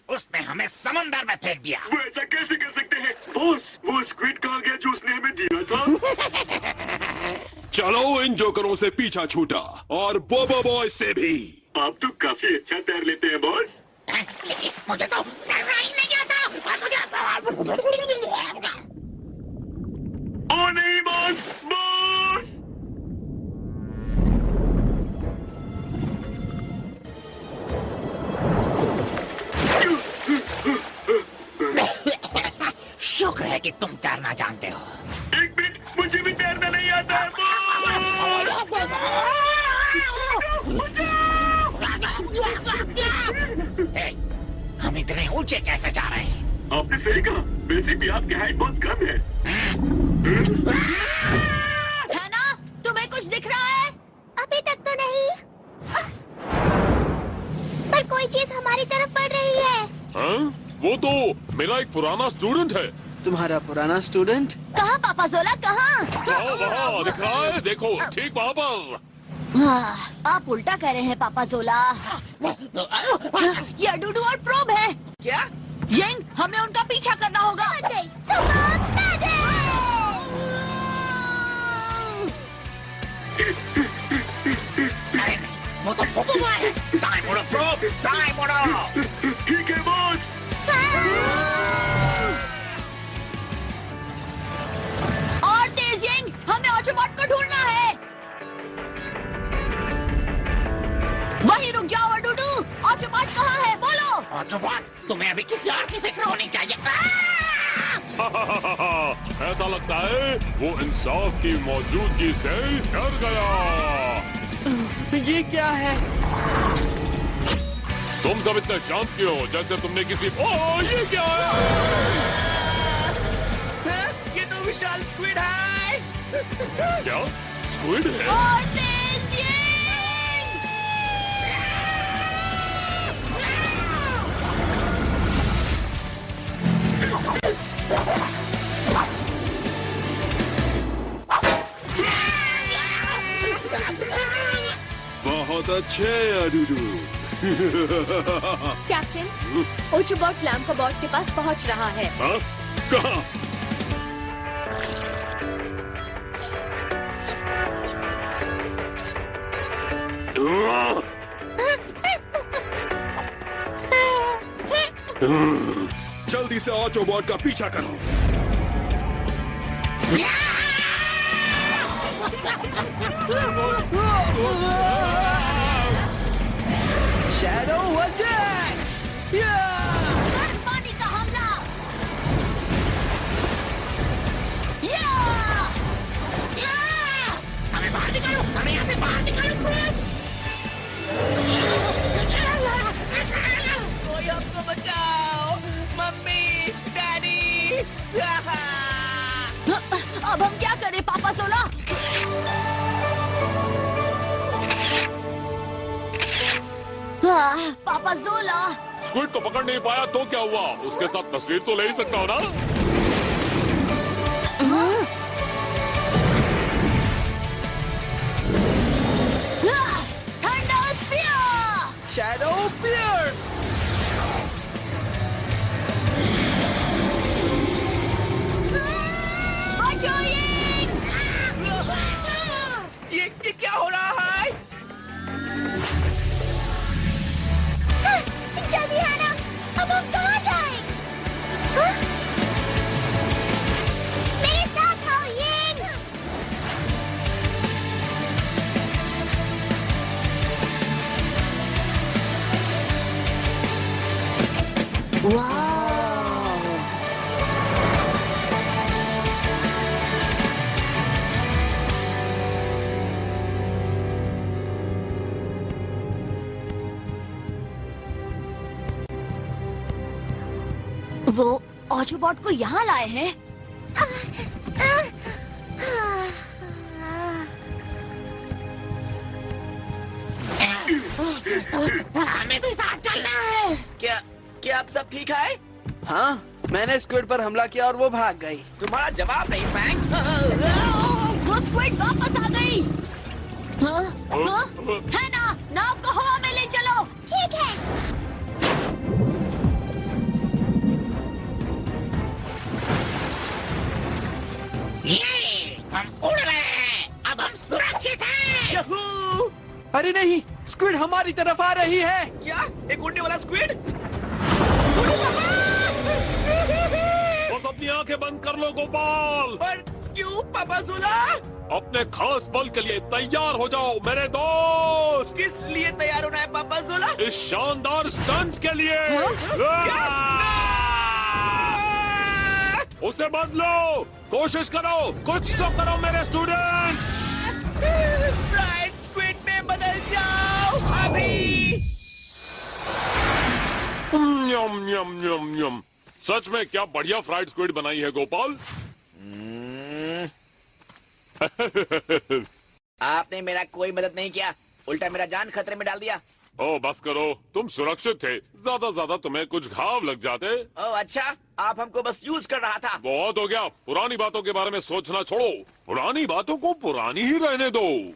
उसने हमें समंदर में फेंक दिया। वो ऐसा कैसे कर सकते हैं बॉस? वो स्क्विड कहाँ गया जो उसने हमें दिया था? चलो इन जोकरों से पीछा छूटा और बोबो बॉय से भी। आप तो काफी अच्छा तैर लेते हैं बॉस। मुझे तो तैरना ही नहीं आता और मुझे ओ नहीं बॉस, बॉस। शुक्र है कि तुम तैरना जानते हो। एक मिनट, मुझे भी तैरना नहीं आता है हम इतने ऊंचे कैसे जा रहे हैं? आपने सही कहा, वैसे भी आपकी हाइट बहुत कम है। है ना? तुम्हें कुछ दिख रहा है? अभी तक तो नहीं, पर कोई चीज हमारी तरफ बढ़ रही है। हाँ? वो तो मेरा एक पुराना स्टूडेंट है। तुम्हारा पुराना स्टूडेंट? कहाँ पापा जोला, कहाँ? वहाँ दिख रहा है, देखो ठीक वहाँ पर। आप उल्टा कह रहे हैं पापा जोला। ये डूडू और प्रोब है। क्या? यंग, हमें उनका पीछा करना होगा। वो तो बोबो बॉय है। दाएं मुड़ो प्रोब, दाएं मुड़ो। ठीक है बॉस। और तेज यंग, हमें ऑटोबॉट को ढूंढना है। वहीं रुक जाओ डूडू। ऑटोबॉट कहाँ है? बोलो। ऑटोबॉट, तुम्हें अभी किसी और की फिक्र होनी चाहिए। ऐसा लगता है वो इंसाफ की मौजूदगी से डर गया। ये क्या है? तुम सब इतने शांत क्यों हो जैसे तुमने किसी। ओह, ये क्या है? ये तो विशाल स्क्विड है। क्या स्क्विड है? और तेज यंग। बहुत अच्छे डूडू। कैप्टन, ओचोबॉट लैम्कोबॉट के पास पहुंच रहा है। हाँ? कहाँ? जल्दी से ऑटोबॉट का पीछा करो। Shadow attack! पानी का हमला! हमें बाहर निकालो, हमें यहाँ से बाहर निकालो। कोई हमको बचाओ, मम्मी, डैडी। अब हम क्या करें पापा जोला? पापा जोला। स्क्विड तो पकड़ नहीं पाया तो क्या हुआ? उसके साथ तस्वीर तो ले ही सकता हो ना? Thunder spear! Shadow pierce! बचो ये क्या हो रहा है? जल्दी आना, अब हम कहाँ जाएं? मेरे साथ आओ यंग। वो ऑटोबॉट को यहाँ लाए हैं। हमें भी साथ चलना है। क्या आप सब ठीक है? हाँ, मैंने स्क्विड पर हमला किया और वो भाग गई। तुम्हारा जवाब नहीं फ्रैंक। वो स्क्विड वापस आ गई। हाँ? हाँ? है ना? नाव को हवा में ले चलो। ठीक है। ये हम उड़ रहे हैं। अब हम यहू! अरे नहीं, स्क्विड हमारी तरफ आ रही है। क्या? एक उड़ने वाला स्क्विड? बस अपनी आंखें बंद कर लो गोपाल। पर क्यों पापा जोला? अपने खास बल के लिए तैयार हो जाओ मेरे दोस्त। किस लिए तैयार होना है पापा जोला? इस शानदार स्टंट के लिए। उसे बदलो, कोशिश करो, कुछ तो करो मेरे स्टूडेंट। ब्राइट स्क्विड में बदल जाओ अभी। यम यम यम यम। सच में क्या बढ़िया फ्राइड स्क्विड बनाई है गोपाल। आपने मेरा कोई मदद नहीं किया, उल्टा मेरा जान खतरे में डाल दिया। ओ बस करो, तुम सुरक्षित थे। ज्यादा तुम्हें कुछ घाव लग जाते। ओ अच्छा, आप हमको बस यूज कर रहा था। बहुत हो गया, पुरानी बातों के बारे में सोचना छोड़ो। पुरानी बातों को पुरानी ही रहने दो।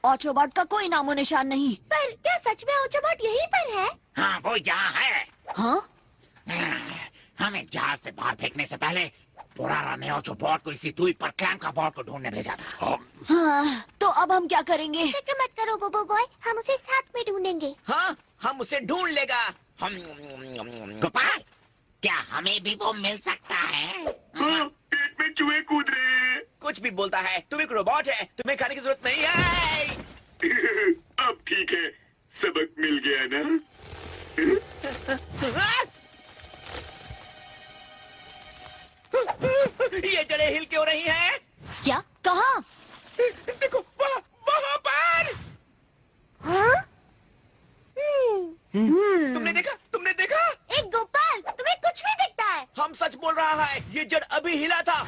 ऑटोबॉट का कोई नामो निशान नहीं। पर क्या सच में ऑटोबॉट यहीं पर है? हाँ, वो यहाँ है। हाँ? हमें जहाज से बाहर फेंकने से पहले पुराना ने ऑटोबॉट को इसी दूरी पर क्लैम का बॉट को ढूंढने भेजा था। हाँ, तो अब हम क्या करेंगे? फिक्र मत करो बोबो बॉय, हम उसे साथ में ढूंढेंगे। हाँ, हम उसे ढूंढ लेगा। हम गोपाल, क्या हमें भी वो मिल सकता है? हाँ, पेट में चूहे कूद रहे हैं। कुछ भी बोलता है, तुम एक रोबोट है, तुम्हें खाने की जरूरत नहीं है। अब ठीक है, सबक मिल गया ना? ये जड़ें हिल क्यों रही हैं? क्या? कहाँ? देखो, वहाँ पर। हाँ? तुमने देखा? एक गोपाल, तुम्हें कुछ भी दिखता है? हम सच बोल रहा है, ये जड़ अभी हिला था।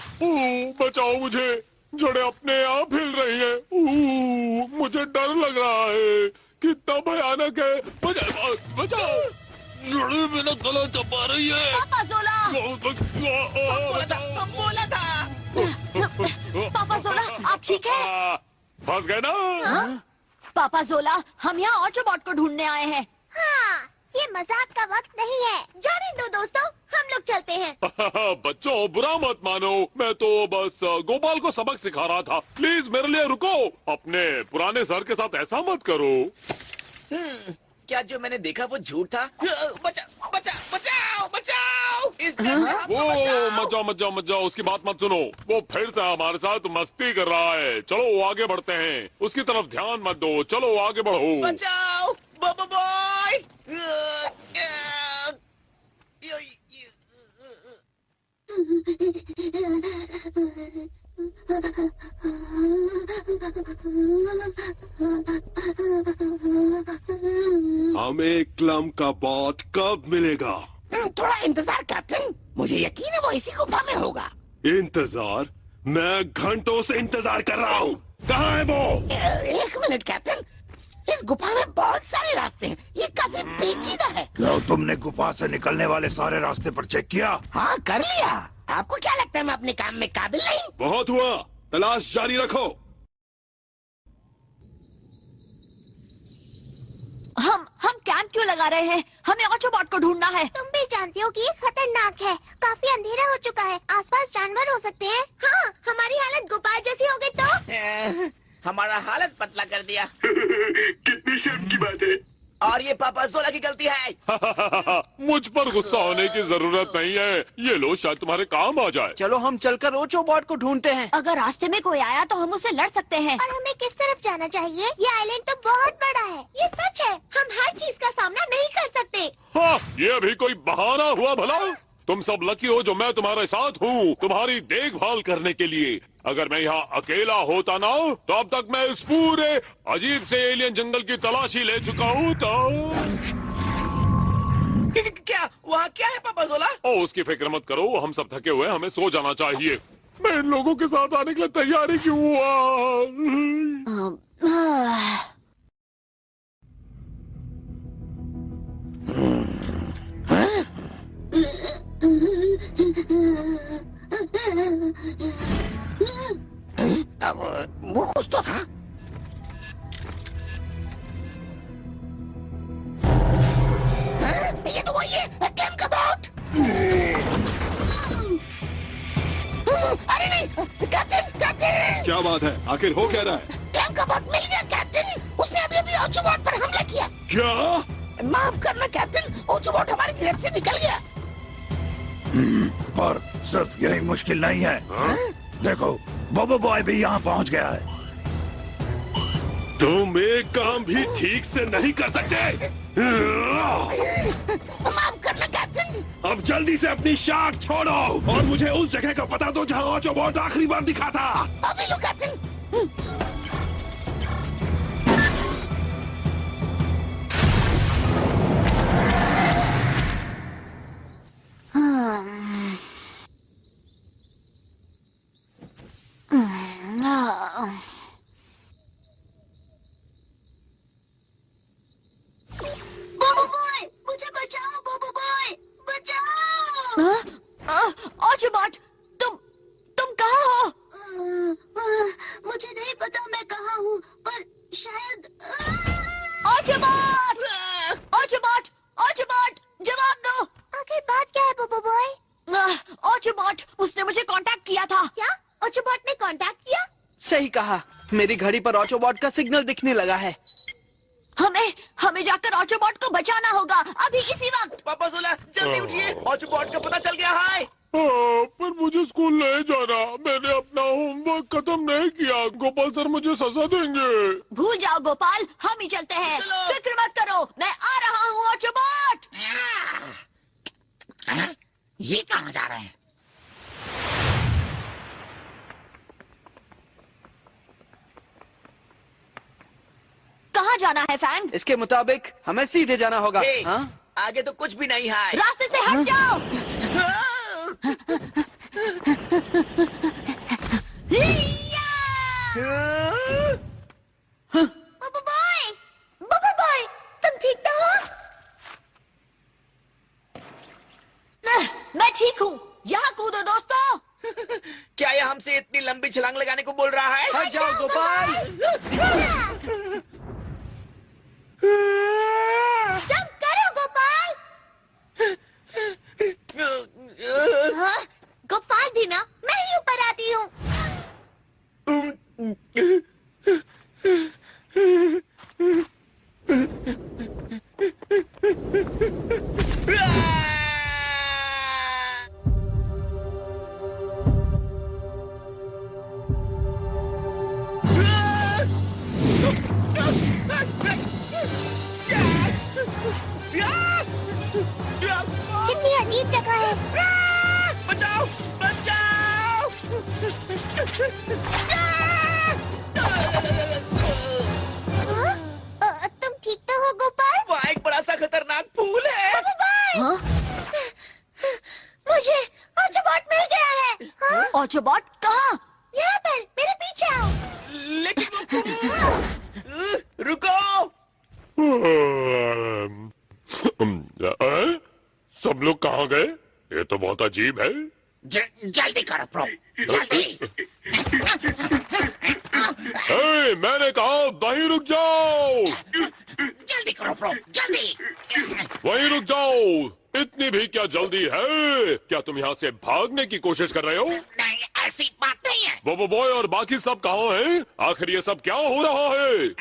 बचाओ मुझे, जड़ें अपने आप हिल रही हैं। मुझे डर लग रहा है, कितना भयानक है। बचाओ, जड़ें मेरा गला दबा रही है। पापा जोला! हम बोला था। पापा जोला, आप ठीक है? फंस गए ना? हाँ? पापा जोला, हम यहाँ ऑटोबॉट को ढूंढने आए हैं। हाँ, ये मजाक का वक्त नहीं है। जाने दो दोस्तों, हम लोग चलते हैं। बच्चों, बुरा मत मानो, मैं तो बस गोपाल को सबक सिखा रहा था। प्लीज मेरे लिए रुको। अपने पुराने सर के साथ ऐसा मत करो। क्या जो मैंने देखा वो झूठ था? बचाओ! इस मत जाओ, उसकी बात मत सुनो। वो फिर से हमारे साथ मस्ती कर रहा है। चलो आगे बढ़ते हैं, उसकी तरफ ध्यान मत दो। चलो आगे बढ़ो। बचाओ बोबो बॉय! हमें क्लम का बॉट कब मिलेगा? थोड़ा इंतजार कैप्टन, मुझे यकीन है वो इसी गुफा में होगा। इंतजार? मैं घंटों से इंतजार कर रहा हूँ। कहाँ है वो? एक मिनट कैप्टन, इस गुफा में बहुत सारे रास्ते हैं, ये काफी पेचीदा है। क्या तुमने गुफा से निकलने वाले सारे रास्ते पर चेक किया? हाँ, कर लिया। आपको क्या लगता है मैं अपने काम में काबिल नहीं? बहुत हुआ, तलाश जारी रखो। हम कैंप क्यों लगा रहे हैं? हमें ऑटोबॉट को ढूंढना है। तुम भी जानते हो कि ये खतरनाक है। काफी अंधेरा हो चुका है, आसपास जानवर हो सकते हैं। हाँ, हमारी हालत गोपाल जैसी हो गई तो? हमारा हालत पतला कर दिया। कितनी शर्म की बात है। और ये पापा जोला की गलती है। मुझ पर गुस्सा होने की जरूरत नहीं है। ये लो, शायद तुम्हारे काम आ जाए। चलो हम चलकर ऑटोबॉट को ढूंढते हैं। अगर रास्ते में कोई आया तो हम उससे लड़ सकते हैं। और हमें किस तरफ जाना चाहिए? ये आइलैंड तो बहुत बड़ा है। ये सच है, हम हर चीज का सामना नहीं कर सकते। हाँ, ये भी कोई बहाना हुआ भला? तुम सब लकी हो जो मैं तुम्हारे साथ हूँ, तुम्हारी देखभाल करने के लिए। अगर मैं यहाँ अकेला होता ना, तो अब तक मैं इस पूरे अजीब से एलियन जंगल की तलाशी ले चुका हूँ। तो क्या वहाँ क्या है पापा जोला? ओ, उसकी फिक्र मत करो, हम सब थके हुए, हमें सो जाना चाहिए। मैं इन लोगों के साथ आने के लिए तैयारी क्यों हुआ? वो कुछ तो था। ये तो वही है, क्लैम का बॉट। अरे नहीं कैप्टन, कैप्टन। क्या बात है? आखिर हो क्या रहा है? क्लैम का बॉट मिल गया कैप्टन। उसने अभी अभी ऑटोबॉट पर हमला किया। क्या? माफ करना कैप्टन, ऑटोबॉट हमारी ग्रिड से निकल गया। पर सिर्फ यही मुश्किल नहीं है। देखो बोबो बॉय भी यहाँ पहुँच गया है। तुम एक काम भी ठीक से नहीं कर सकते। माफ करना कैप्टन। अब जल्दी से अपनी शाख छोड़ो और मुझे उस जगह का पता दो जहाँ ऑटोबॉट आखिरी बार दिखा था। अभी लो कैप्टन। बोबो बॉय, मुझे बचाओ। बोबो बॉय, बचाओ। ऑटोबॉट, तुम कहाँ हो? मुझे नहीं पता मैं कहाँ हूँ, पर शायद ऑटोबॉट, ऑटोबॉट, ऑटोबॉट, जवाब दो। आखिर बात क्या है बोबो बॉय? ऑटोबॉट, उसने मुझे कांटेक्ट किया था। क्या ऑटोबॉट ने कांटेक्ट किया? सही कहा, मेरी घड़ी पर ऑटोबॉट का सिग्नल दिखने लगा है। हमें जाकर ऑटोबॉट को बचाना होगा अभी इसी वक्त। पापा सोला जल्दी उठिए, ऑटोबॉट का पता चल गया है। पर मुझे स्कूल नहीं जाना, मैंने अपना होमवर्क खत्म नहीं किया। गोपाल सर मुझे सजा देंगे। भूल जाओ गोपाल, हम ही चलते हैं। फिक्र मत करो, मैं आ रहा हूँ ऑटोबॉट। ये कहाँ जा रहे हैं? कहाँ जाना है फैंग? इसके मुताबिक हमें सीधे जाना होगा। हाँ? आगे तो कुछ भी नहीं है। रास्ते से हट जाओ। बोबो बॉय, तुम ठीक तो हो? मैं ठीक हूँ। यहाँ कूदो दोस्तों। क्या ये हमसे इतनी लंबी छलांग लगाने को बोल रहा है? हट जाओ गोपाल। जंप करो गोपाल। हाँ, गोपाल भी ना, मैं ही ऊपर आती हूँ। कितनी अजीब जगह है। बचाओ, बचाओ। तुम ठीक तो हो गोपाल? वहाँ एक बड़ा सा खतरनाक फूल है। हाँ? मुझे ऑटोबॉट मिल गया है। हाँ? ऑटोबॉट कहाँ? यहाँ पर, मेरे पीछे आओ। लेकिन वो फूल। रुको। सब लोग कहाँ गए? ये तो बहुत अजीब है। जल्दी करो प्रो, जल्दी। मैंने कहा वहीं रुक जाओ। जल्दी करो प्रो, जल्दी। वहीं रुक जाओ। इतनी भी क्या जल्दी है? क्या तुम यहाँ से भागने की कोशिश कर रहे हो? नहीं, ऐसी बात नहीं है। बोबो बॉय और बाकी सब कहाँ हैं? आखिर ये सब क्या हो रहा है?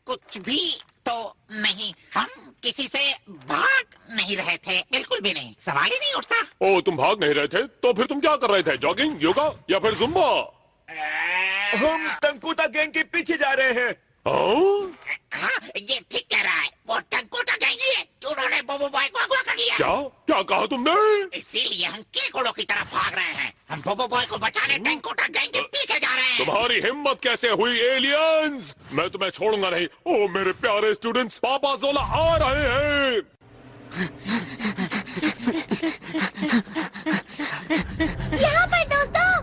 कुछ भी तो नहीं, हम किसी से भाग नहीं रहे थे, बिल्कुल भी नहीं। सवाल ही नहीं उठता। ओ, तुम भाग नहीं रहे थे तो फिर तुम क्या कर रहे थे? जॉगिंग, योगा या फिर जुम्बा? हम तंकुता गैंग के पीछे जा रहे हैं। हाँ, ये ठीक कह रहा है। वो टंकोटा गैंग ही है जो उन्होंने बोबो बॉय को अगवा कर लिया। क्या कहा तुमने? इसीलिए हम कीड़ों की तरफ भाग रहे हैं। हम बोबो बॉय को बचाने टंकोटा गैंग के पीछे जा रहे हैं। तुम्हारी हिम्मत कैसे हुई एलियंस? मैं तुम्हें छोड़ूंगा नहीं। ओ मेरे प्यारे स्टूडेंट्स, पापा जोला आ रहे हैं। यहाँ पर दोस्तों।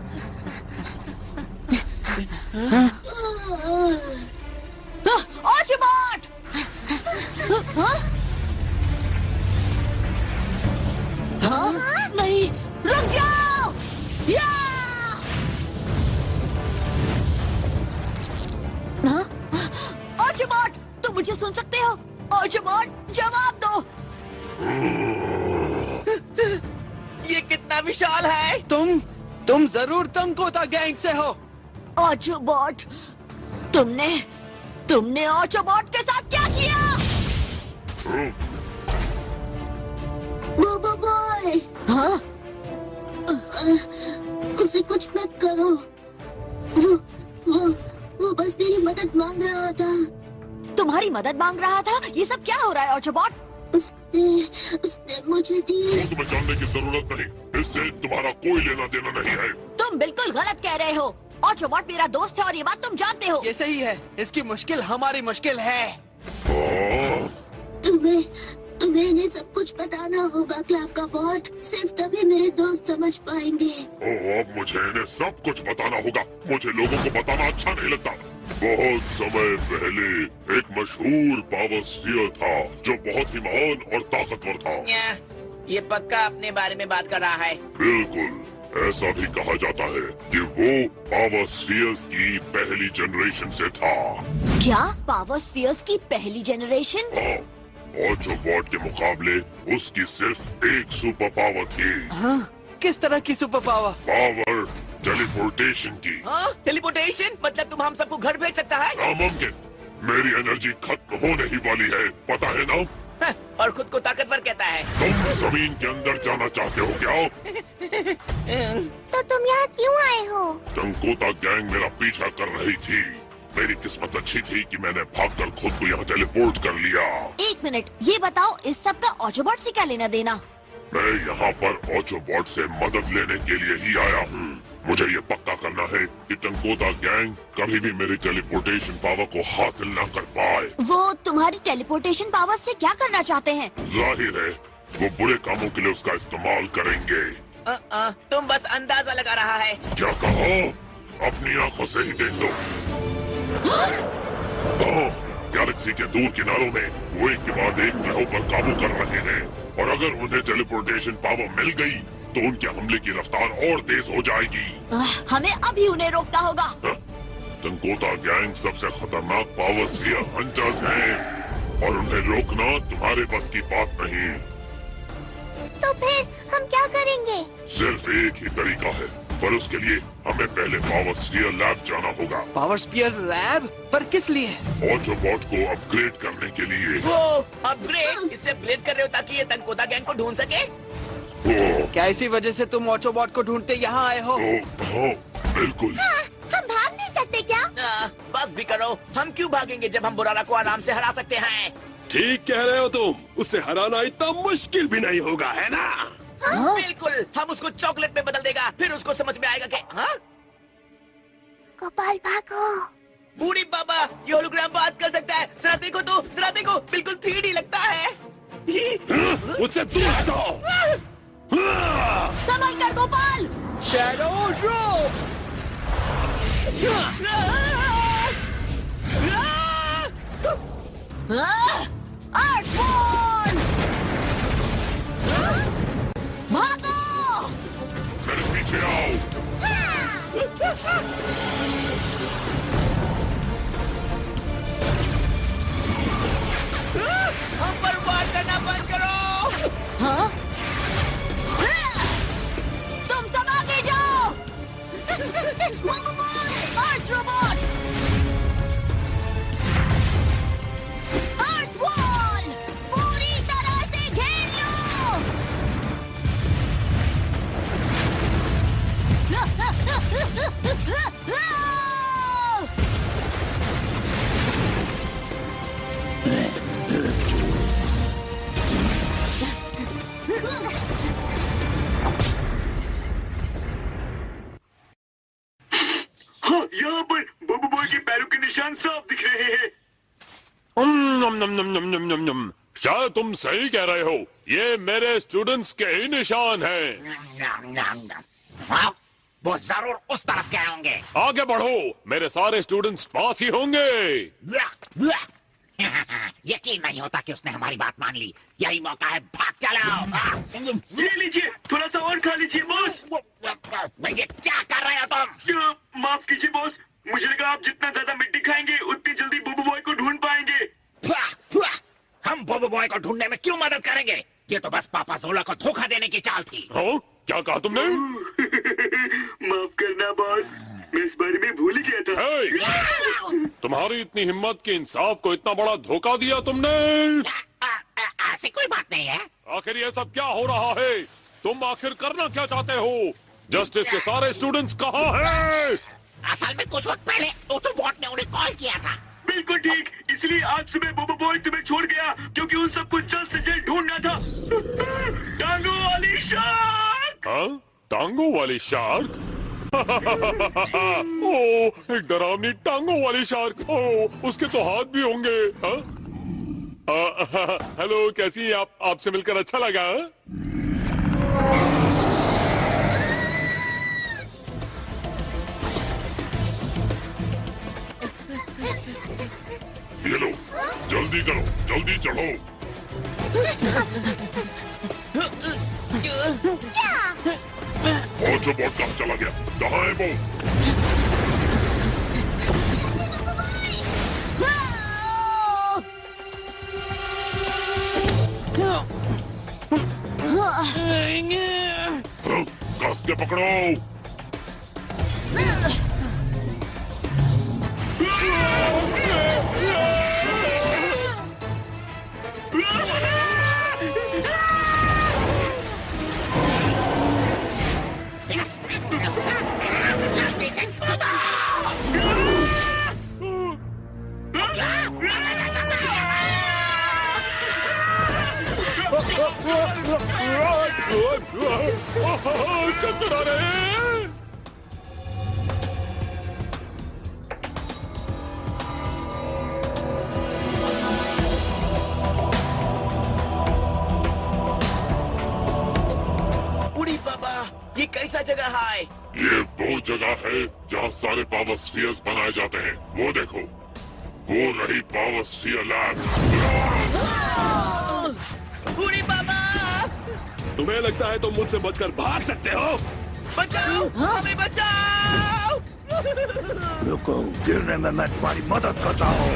ऑटोबॉट! हाँ? नहीं, रुक जाओ! या! हाँ? ऑटोबॉट, तुम मुझे सुन सकते हो? ऑटोबॉट, जवाब दो! ये कितना विशाल है। तुम तुम जरूर तंकोता गैंग से हो। ऑटोबॉट, तुमने ऑटोबॉट के साथ क्या किया? बोबो बॉय। हाँ? उसे कुछ मत करो। वो बस मेरी मदद मांग रहा था। तुम्हारी मदद मांग रहा था? ये सब क्या हो रहा है ऑटोबॉट? उसने मुझे दी। तुम्हें जानने की जरूरत नहीं, इससे तुम्हारा कोई लेना देना नहीं है। तुम बिल्कुल गलत कह रहे हो। ऑटोबॉट मेरा दोस्त है और ये बात तुम जानते हो। ये सही है, इसकी मुश्किल हमारी मुश्किल है। तुम्हें इन्हें सब कुछ बताना होगा क्लब का बॉट। सिर्फ तभी मेरे दोस्त समझ पाएंगे। अब मुझे इन्हें सब कुछ बताना होगा। मुझे लोगों को बताना अच्छा नहीं लगता। बहुत समय पहले एक मशहूर पावर स्फीयर था जो बहुत ही महान और ताकतवर था। ये पक्का अपने बारे में बात कर रहा है। बिल्कुल, ऐसा भी कहा जाता है कि वो पावर स्फीयर्स की पहली जनरेशन से था। क्या पावर स्फीयर्स की पहली जनरेशन? हाँ, ऑटोबॉट के मुकाबले उसकी सिर्फ एक सुपर पावर थी। हाँ? किस तरह की सुपर पावर? पावर टेलीपोर्टेशन की। हाँ? टेलीपोर्टेशन मतलब तुम हम सबको घर भेज सकता है? नामुमकिन। मेरी एनर्जी खत्म होने ही वाली है, पता है ना? हाँ, और खुद को ताकतवर कहता है। तुम जमीन के अंदर जाना चाहते हो क्या? तो तुम यहाँ क्यों आए हो? टंकोता गैंग मेरा पीछा कर रही थी। मेरी किस्मत अच्छी थी कि मैंने भागकर खुद को यहाँ टेलीपोर्ट कर लिया। एक मिनट, ये बताओ इस सब का ऑटोबॉट से क्या लेना देना? मैं यहाँ पर ऑटोबॉट से मदद लेने के लिए ही आया हूँ। मुझे ये पक्का करना है कि टंकोता गैंग कभी भी मेरी टेलीपोर्टेशन पावर को हासिल न कर पाए। वो तुम्हारी टेलीपोर्टेशन पावर से क्या करना चाहते हैं? जाहिर है वो बुरे कामों के लिए उसका इस्तेमाल करेंगे। तुम बस अंदाजा लगा रहा है। क्या कहा? अपनी आंखों से ही देख लो। गैलेक्सी के दूर किनारों में वो एक के बाद एक ग्रहों पर काबू कर रहे हैं और अगर उन्हें टेलीपोर्टेशन पावर मिल गई तो उनके हमले की रफ्तार और तेज हो जाएगी। हमें अभी उन्हें रोकना होगा। टंकोता गैंग सबसे खतरनाक पावर स्फीयर हंटर्स हैं और उन्हें रोकना तुम्हारे बस की बात नहीं। तो फिर हम क्या करेंगे? सिर्फ एक ही तरीका है, पर उसके लिए हमें पहले पावर स्फीयर लैब जाना होगा। Power sphere lab? पर किस लिए? ऑटोबॉट को अपग्रेड करने के लिए। वो अपग्रेड? इससे अपग्रेड कर रहे हो ताकि ये टंकोता गैंग को ढूंढ सके? क्या इसी वजह से तुम ऑटोबॉट को ढूंढते यहाँ आए हो? बिल्कुल। हम भाग नहीं सकते क्या? बस भी करो, हम क्यों भागेंगे जब हम बुरारा को आराम से हरा सकते हैं। ठीक कह रहे हो तुम। उसे हराना इतना मुश्किल भी नहीं होगा, है ना? हाँ? बिल्कुल, हम उसको चॉकलेट में बदल देगा, फिर उसको समझ में आएगा कि हाँ? गोपाल भागो। बूढ़ी बाबा, ये होलोग्राम बात कर सकता है। जरा देखो तो, जरा देखो, बिल्कुल 3D लगता है। मुझसे दूर हटो। संभल कर गोपाल। Shadow drop. अर्थबॉल! भागो! मेरे पीछे आओ। हम पर वार करना बंद करो। हाँ? तुम सब आगे जाओ। अर्थ रोबोट! अर्थ वॉल! पूरी तरह से घेर लो। हाँ, यहाँ पर बोबो बॉय के पैरों के निशान साफ दिख रहे हैं। शायद तुम सही कह रहे हो। ये मेरे स्टूडेंट्स के ही निशान हैं। वो जरूर उस तरफ गए होंगे। आगे बढ़ो, मेरे सारे स्टूडेंट्स पास ही होंगे। यकीन नहीं होता कि उसने हमारी बात मान ली। यही मौका है, भाग चलो। ये लीजिए, थोड़ा सा और खा लीजिए बॉस। ये क्या कर रहे हो तुम? माफ कीजिए बॉस, मुझे लगा आप जितना ज्यादा मिट्टी खाएंगे उतनी जल्दी बोबो बॉय को ढूंढ पाएंगे। हम बोबो बॉय को ढूंढने में क्यों मदद करेंगे? ये तो बस पापा जोला को धोखा देने की चाल थी। हाँ? क्या कहा तुमने? बॉस, मैं इस बारे में भूल ही गया था। तुम्हारी इतनी हिम्मत कि इंसाफ को इतना बड़ा धोखा दिया तुमने। ऐसी कोई बात नहीं है। आखिर ये सब क्या हो रहा है? तुम आखिर करना क्या चाहते हो? जस्टिस के सारे स्टूडेंट्स कहाँ हैं? असल में कुछ वक्त पहले ऑटोबॉट ने उन्हें कॉल किया था। बिल्कुल ठीक, इसलिए आज सुबह बोबो बॉय तुम्हें छोड़ गया क्योंकि उन सबको जल्द से जल्द ढूंढना था। टांगों वाली शार्क। हाँ? टांगों वाली शार्क? ओ, एक डरावनी टांगों वाली शार्क। ओ, उसके तो हाथ भी होंगे। हाँ? हेलो, कैसी हैं आप? आपसे मिलकर अच्छा लगा। ये लो, जल्दी करो, जल्दी चढ़ो। ऑटोबॉट कहाँ चला गया? कहाँ है वो? कस के पकड़ो। जल्दी से कूदो। चक्कर आ रहे हैं। उड़ी पापा, ये कैसा जगह है? ये वो जगह है जहाँ सारे पावर स्फीयर्स बनाए जाते हैं। वो देखो, वो रही पावर स्फीयर लैब। उड़ी पापा, तुम्हें लगता है तुम मुझसे बचकर भाग सकते हो? बचाओ, हमें बचाओ। रुको, गिरने में मैं तुम्हारी मदद करता हूँ।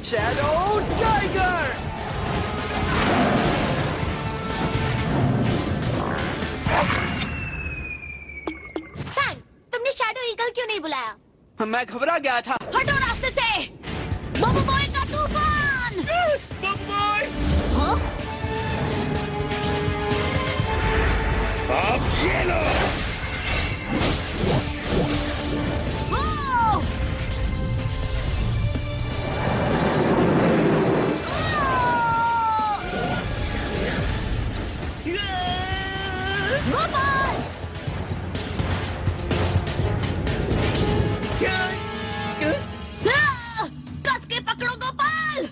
Shadow tiger. सैम, तुमने शैडो ईगल क्यों नहीं बुलाया? मैं घबरा गया था। हटो रास्ते से। बोबो बॉय का तूफान। बोबो बॉय। हाँ? अब ये लो। कस के पकड़ो गोपाल।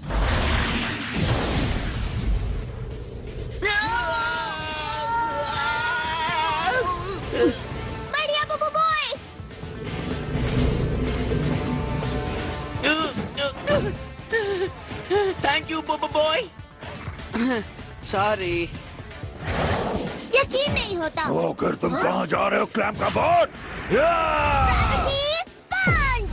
बढ़िया बोबो बॉय। थैंक यू बोबो बॉय। सॉरी। यकीन नहीं होता। ओ, फिर तुम कहाँ जा रहे हो, क्लैम्प का बॉट? पंच।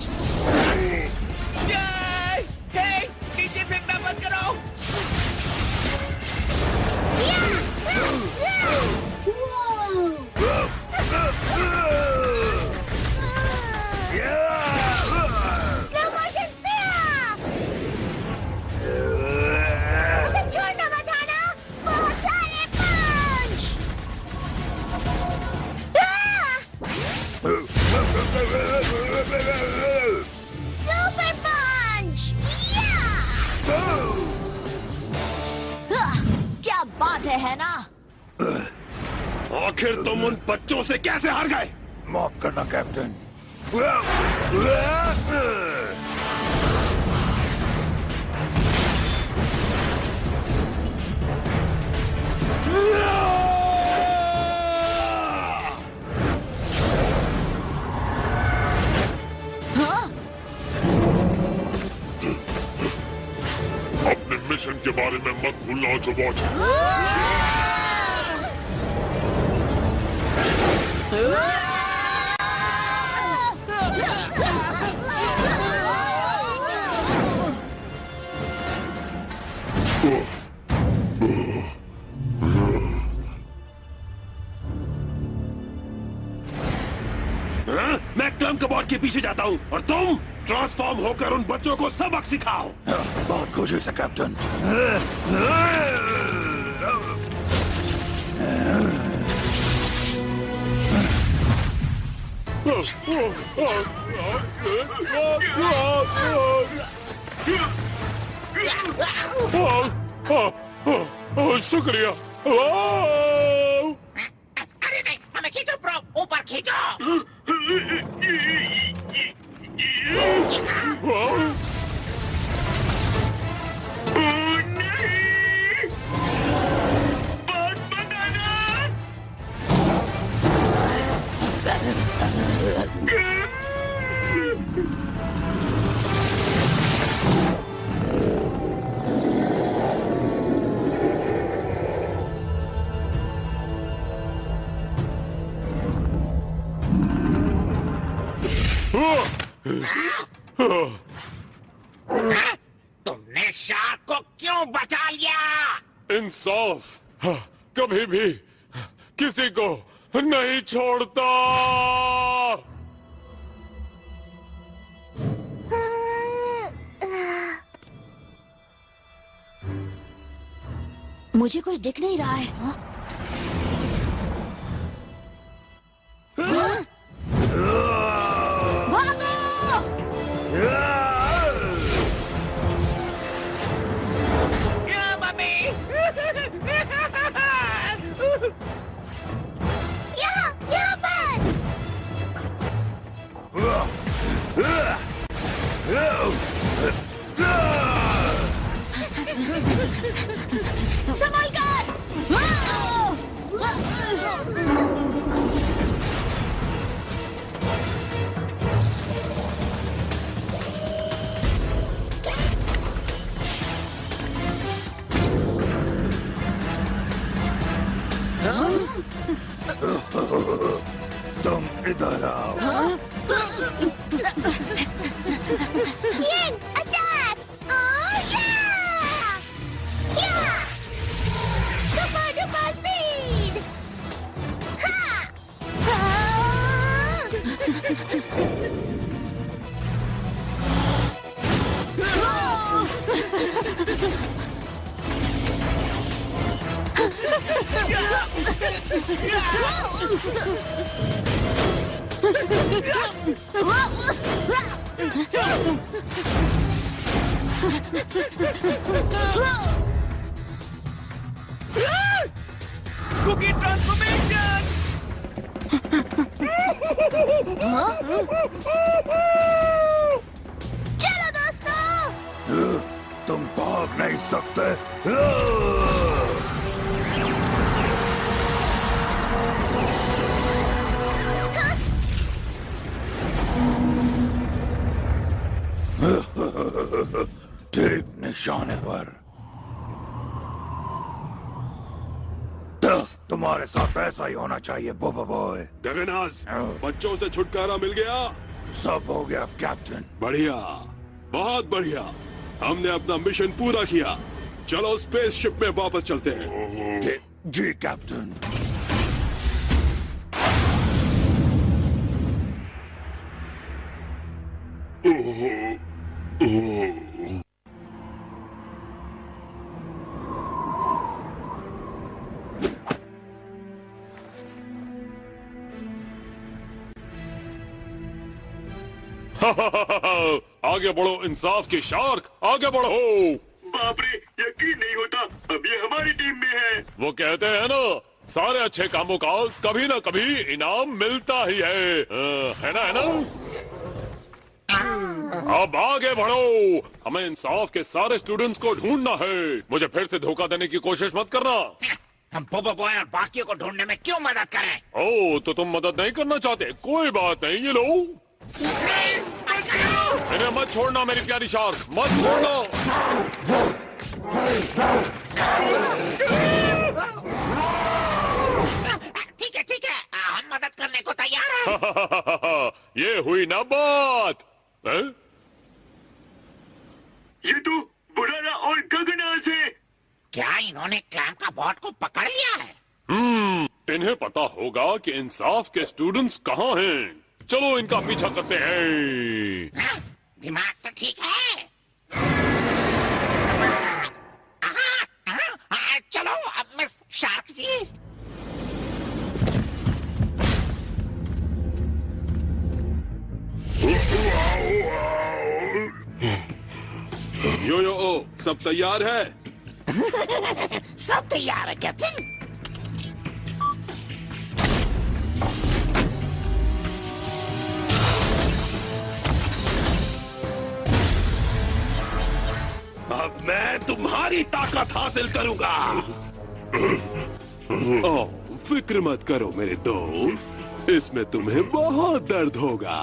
हे, नीचे फेंकना बंद करो। Slow motion spear. उसे छोड़ना मत आना। बहुत सारे पंच। सुपर पंच। क्या बात है ना? आखिर तुम उन बच्चों से कैसे हार गए? माफ करना कैप्टन। अपने मिशन के बारे में मत भूलना ऑटोबॉट। मैं क्लम कबॉट के पीछे जाता हूँ और तुम ट्रांसफॉर्म होकर उन बच्चों को सबक सिखाओ। बहुत खुशी से कैप्टन। शुक्रिया। अरे नहीं, हमें खींचो ब्रो, ऊपर खींचो। तुमने शार्क को क्यों बचा लिया? इंसाफ कभी भी किसी को नहीं छोड़ता। मुझे कुछ दिख नहीं रहा है। हाँ? भागो! मम्मी! यहाँ पर! संभल कर! तुम इधर आओ। Yin, attack! Oh yeah! Yeah! Super duper speed! Ha! Cookie transformation. चलो दोस्तों! तुम भाग नहीं सकते। ठीक निशाने पर। तुम्हारे साथ ऐसा ही होना चाहिए बोबो बॉय। गगनाज, बच्चों से छुटकारा मिल गया? सब हो गया कैप्टन। बढ़िया, बहुत बढ़िया। हमने अपना मिशन पूरा किया। चलो स्पेसशिप में वापस चलते हैं। जी कैप्टन। आगे बढ़ो इंसाफ की शार्क, आगे बढ़ो। बाप रे, यकीन नहीं होता, अब ये हमारी टीम में है। वो कहते हैं ना, सारे अच्छे कामों का कभी ना कभी इनाम मिलता ही है ना? अब आगे बढ़ो। हमें इंसाफ के सारे स्टूडेंट्स को ढूंढना है। मुझे फिर से धोखा देने की कोशिश मत करना। हम बोबो बॉय और बाकियों को ढूंढने में क्यों मदद करें? ओ, तो तुम मदद नहीं करना चाहते? कोई बात नहीं, ये लो। इन्हें मत छोड़ना मेरी प्यारी शार्क, मत छोड़ना। ठीक है, हम मदद करने को तैयार हैं। ये हुई ना बात। ये तो बुरारा और गगनाज है। क्या इन्होंने क्लैम का बॉट को पकड़ लिया है? इन्हें पता होगा कि इंसाफ के स्टूडेंट्स कहाँ हैं। चलो इनका पीछा करते हैं। दिमाग तो ठीक है। चलो अब मिस शार्क जी। यो ओ, सब तैयार है? सब तैयार है कैप्टन। अब मैं तुम्हारी ताकत हासिल करूंगा। ओ, फिक्र मत करो मेरे दोस्त, इसमें तुम्हें बहुत दर्द होगा।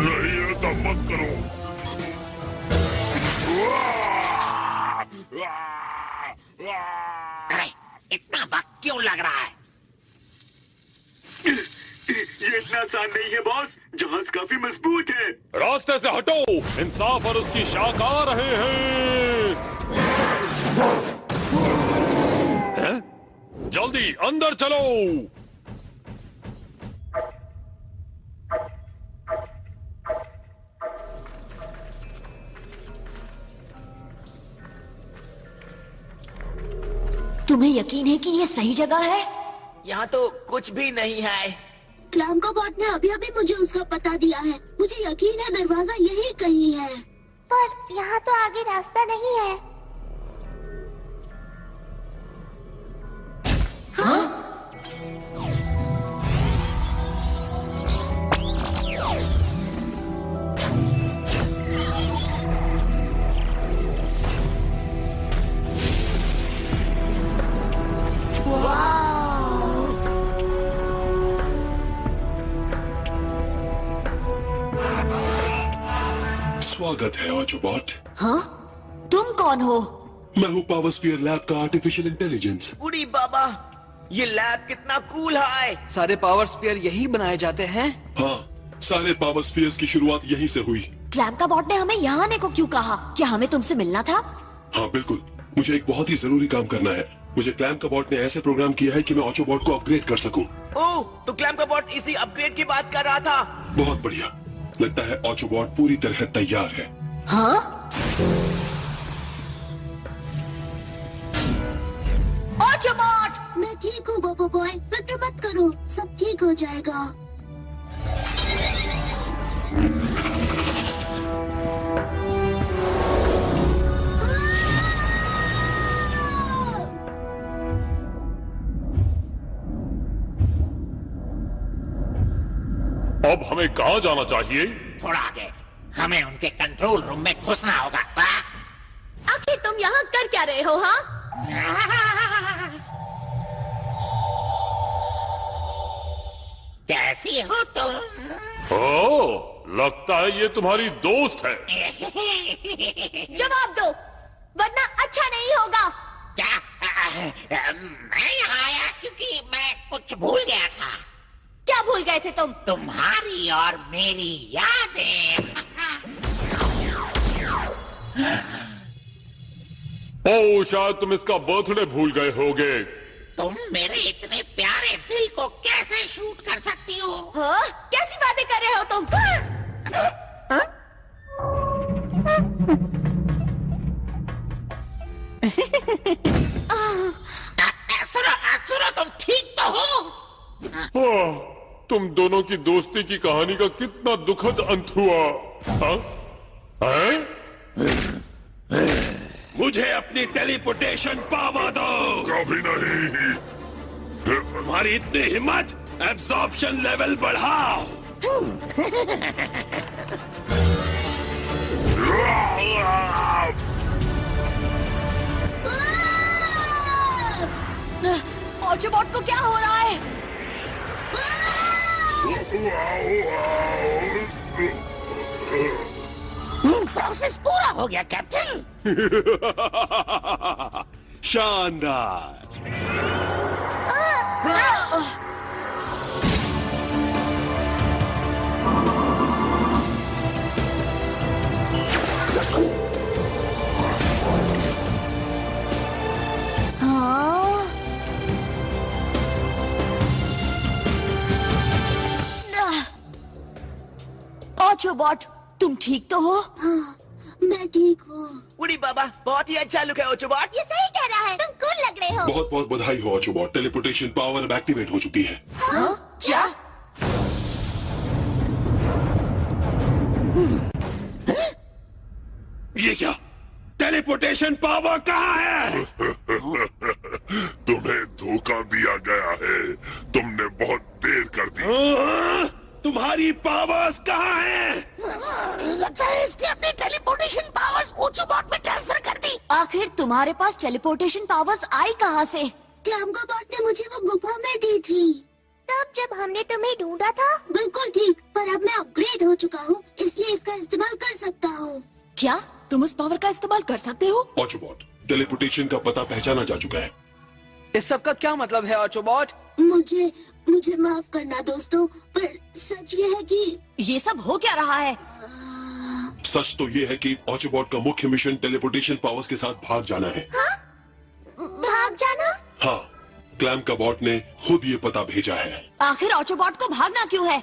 नहीं, ऐसा मत करो। अरे इतना वक्त क्यों लग रहा है? ये इतना आसान नहीं है बॉस, जहाज काफी मजबूत है। रास्ते से हटो, इंसाफ और उसकी शाख आ रहे हैं। जल्दी अंदर चलो। तुम्हें यकीन है कि ये सही जगह है? यहाँ तो कुछ भी नहीं है। क्लैम का बॉट ने अभी अभी मुझे उसका पता दिया है। मुझे यकीन है दरवाजा यही कहीं है। पर यहाँ तो आगे रास्ता नहीं है। हाँ? स्वागत है ऑटोबॉट। हाँ? तुम कौन हो? मैं हूँ पावरस्फीयर लैब का आर्टिफिशियल इंटेलिजेंस। उड़ी बाबा, ये लैब कितना कूल है। सारे पावर स्पीयर यही बनाए जाते हैं। हाँ, सारे पावर स्फीयर्स की शुरुआत यहीं से हुई। क्लैम का बॉट ने हमें यहाँ आने को क्यों कहा? क्या हमें तुमसे मिलना था? हाँ बिल्कुल, मुझे एक बहुत ही जरूरी काम करना है। मुझे क्लैम का बॉट ने ऐसे प्रोग्राम किया है कि मैं ऑटोबॉट को अपग्रेड कर सकूं। ओह, तो क्लैम का बॉट इसी अपग्रेड की बात कर रहा था। बहुत बढ़िया, लगता है ऑटोबॉट पूरी तरह तैयार है। हाँ? ऑटोबॉट! मैं ठीक हूँ बोबो बॉय, फिक्र मत करो, सब ठीक हो जाएगा। अब हमें कहाँ जाना चाहिए? थोड़ा आगे, हमें उनके कंट्रोल रूम में घुसना होगा। आखिर तुम यहाँ कर क्या रहे हो? हाँ, कैसी हो तुम? ओह, लगता है ये तुम्हारी दोस्त है। जवाब दो, वरना अच्छा नहीं होगा। क्या? मैं यहाँ आया क्योंकि मैं कुछ भूल गया था। क्या भूल गए थे तुम? तुम्हारी और मेरी यादें। ओह, शायद तुम इसका बर्थडे भूल गए होगे। तुम मेरे इतने प्यारे दिल को कैसे शूट कर सकती हो? हाँ? कैसी बातें कर रहे हो तुम? सुनो, तुम ठीक तो हो? तुम दोनों की दोस्ती की कहानी का कितना दुखद अंत हुआ। हाँ? मुझे अपनी टेलीपोर्टेशन पावर दो। कभी नहीं। तुम्हारी इतनी हिम्मत, एब्जॉर्प्शन लेवल बढ़ाओ। ऑटोबॉट को क्या हो रहा है? प्रोसेस पूरा हो गया कैप्टन। शानदार। ऑटोबॉट, तुम ठीक तो हो? हाँ, मैं ठीक हूँ। उड़ी बाबा, बहुत ही अच्छा लुक है ऑटोबॉट। ये सही कह रहा है, तुम कूल लग रहे हो। बहुत बहुत बधाई हो ऑटोबॉट, टेलीपोर्टेशन पावर अब एक्टिवेट हो चुकी है। हाँ? क्या? ये क्या? टेलीपोर्टेशन पावर कहाँ है? तुम्हें धोखा दिया गया है, तुमने बहुत देर कर दी। तुम्हारी पावर्स कहाँ हैं? लगता है इसने अपनी टेलीपोर्टेशन पावर्स ऑटोबॉट में ट्रांसफर कर दी। आखिर तुम्हारे पास टेलीपोर्टेशन पावर्स आई कहाँ से? क्लैमकाबॉट ने मुझे वो गुफा में दी थी। तब जब हमने तुम्हें ढूंढा था। बिल्कुल ठीक, पर अब मैं अपग्रेड हो चुका हूँ, इसलिए इसका इस्तेमाल कर सकता हूँ। क्या तुम उस पावर का इस्तेमाल कर सकते हो? ऑटोबॉट, टेलीपोर्टेशन का पता पहचाना जा चुका है। इस सब का क्या मतलब है ऑटोबॉट? मुझे माफ करना दोस्तों, पर सच ये है कि ये सब हो क्या रहा है? सच तो ये है कि ऑटोबॉट का मुख्य मिशन टेलीपोर्टेशन पावर्स के साथ भाग जाना है। हाँ? भाग जाना? हाँ, क्लैमकाबॉट ने खुद ये पता भेजा है। आखिर ऑटोबॉट को भागना क्यों है?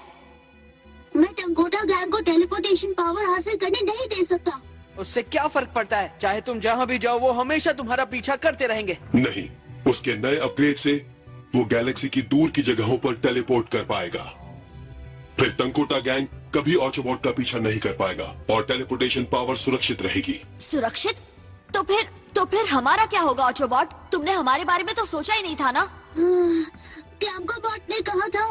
मैं टंकोटा गैंग को टेलीपोर्टेशन पावर हासिल करने नहीं दे सकता। उससे क्या फर्क पड़ता है? चाहे तुम जहाँ भी जाओ वो हमेशा तुम्हारा पीछा करते रहेंगे। नहीं, उसके नए अपग्रेड से वो गैलेक्सी की दूर की जगहों पर टेलीपोर्ट कर पाएगा। फिर टंकोटा गैंग कभी ऑटोबॉट का पीछा नहीं कर पाएगा और टेलीपोर्टेशन पावर सुरक्षित रहेगी। सुरक्षित? तो फिर हमारा क्या होगा ऑटोबॉट? तुमने हमारे बारे में तो सोचा ही नहीं था ना? क्लैमकाबॉट ने कहा था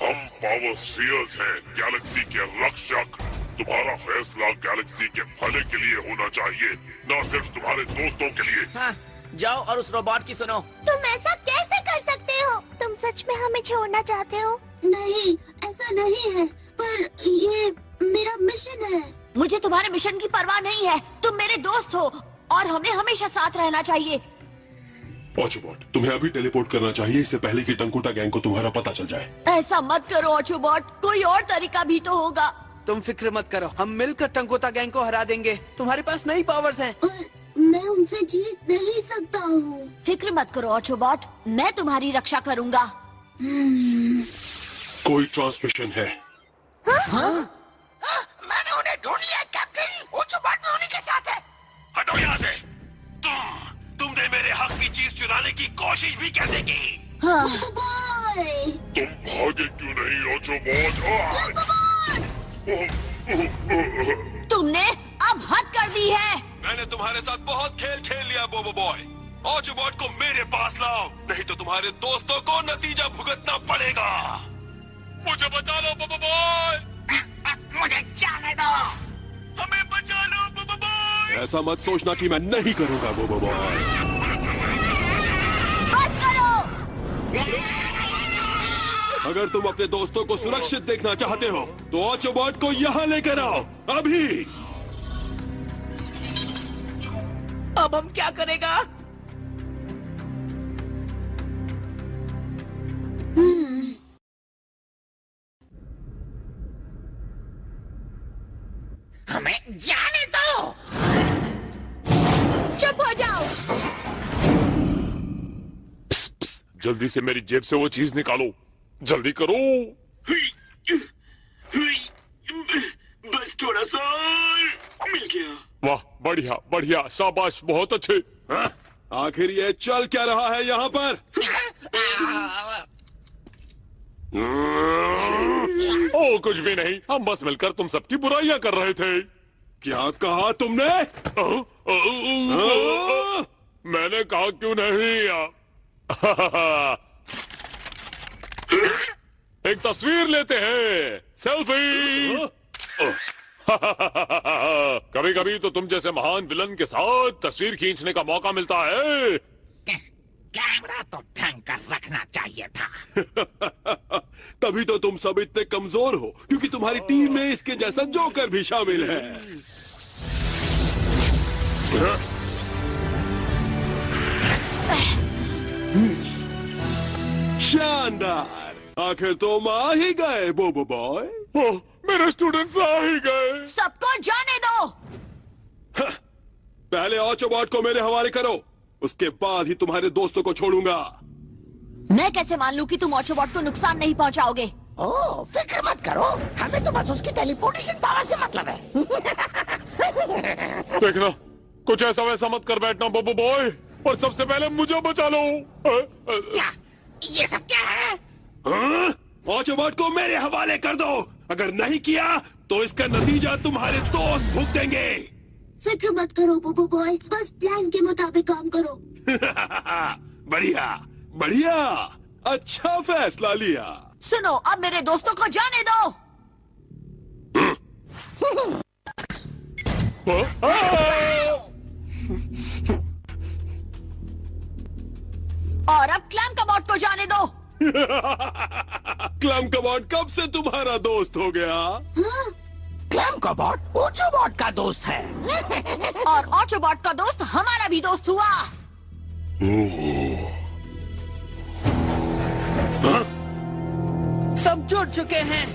हम पावर स्फीयर्स हैं, गैलेक्सी के रक्षक। तुम्हारा फैसला गैलेक्सी के भले के लिए होना चाहिए, न सिर्फ तुम्हारे दोस्तों के लिए। हाँ, जाओ और उस रोबोट की सुनो। तुम ऐसा कैसे कर सकते हो? तुम सच में हमें छोड़ना चाहते हो? नहीं, ऐसा नहीं है, पर ये मेरा मिशन है। मुझे तुम्हारे मिशन की परवाह नहीं है। तुम मेरे दोस्त हो और हमें हमेशा साथ रहना चाहिए। ऑटोबॉट, तुम्हें अभी टेलीपोर्ट करना चाहिए, इससे पहले कि टंकोटा गैंग को तुम्हारा पता चल जाए। ऐसा मत करो ऑटोबॉट, कोई और तरीका भी तो होगा। तुम फिक्र मत करो, हम मिलकर टंकोटा गैंग को हरा देंगे। तुम्हारे पास नई पावर्स हैं। मैं उनसे जीत नहीं सकता हूँ। फिक्र मत करो ऑटोबॉट, मैं तुम्हारी रक्षा करूँगा। कोई ट्रांसमिशन है? हाँ? मैंने उन्हें ढूंढ लिया कैप्टन, ऑटोबॉट भी उन्हीं के साथ है। हटो यहाँ से। तुमने मेरे हक की चीज चुराने की कोशिश भी कैसे की? हाँ। तुम भागे क्यों नहीं ऑटोबॉट? तुमने अब हद कर दी है। मैंने तुम्हारे साथ बहुत खेल खेल लिया बोबो बॉय। ऑटोबॉट को मेरे पास लाओ, नहीं तो तुम्हारे दोस्तों को नतीजा भुगतना पड़ेगा। मुझे बचा लो बोबो बॉय। मुझे जाने दो। हमें बचा लो बोबो बॉय। ऐसा मत सोचना कि मैं नहीं करूंगा बोबो बॉय। बस करो। अगर तुम अपने दोस्तों को सुरक्षित देखना चाहते हो तो ऑटोबॉट को यहाँ लेकर आओ अभी। अब हम क्या करेगा? हमें जाने दो। चुप हो जाओ। जल्दी से मेरी जेब से वो चीज निकालो, जल्दी करो। बस थोड़ा सा मिल गया। वाह, बढ़िया बढ़िया, शाबाश, बहुत अच्छे। आखिर ये चल क्या रहा है यहाँ पर? ओ कुछ भी नहीं, हम बस मिलकर तुम सबकी बुराइयां कर रहे थे। क्या कहा तुमने? मैंने कहा क्यों नहीं। एक तस्वीर लेते हैं, सेल्फी। कभी कभी तो तुम जैसे महान विलन के साथ तस्वीर खींचने का मौका मिलता है। कैमरा तो ढंग कर रखना चाहिए था। तभी तो तुम सब इतने कमजोर हो, क्योंकि तुम्हारी टीम में इसके जैसा जोकर भी शामिल है। शानदार, आखिर तुम आ ही गए बोबो बॉय। मेरे स्टूडेंट्स आ ही गए। सबको जाने दो। पहले ऑटोबॉट को मेरे हवाले करो, उसके बाद ही तुम्हारे दोस्तों को छोड़ूंगा। मैं कैसे मान लूं कि तुम ऑटोबॉट को नुकसान नहीं पहुंचाओगे? ओह, फिक्र मत करो, हमें तो बस उसकी टेलीपोर्टेशन पावर से मतलब है। देखना, कुछ ऐसा वैसा मत कर बैठना बोबो बॉय, और सबसे पहले मुझे बचा लो। क्या? ये सब क्या है? ऑटोबॉट को मेरे हवाले कर दो। अगर नहीं किया तो इसका नतीजा तुम्हारे दोस्त भुगतेंगे। फिक्र मत करो बोबो बॉय, बस प्लान के मुताबिक काम करो। बढ़िया बढ़िया, अच्छा फैसला लिया। सुनो, अब मेरे दोस्तों को जाने दो। और अब क्लैम कबॉट को जाने दो। क्लैम कबॉट कब से तुम्हारा दोस्त हो गया? क्लैम कबॉट ऑटोबॉट का दोस्त है। और ऑटोबॉट का दोस्त हमारा भी दोस्त हुआ। सब जुड़ चुके हैं।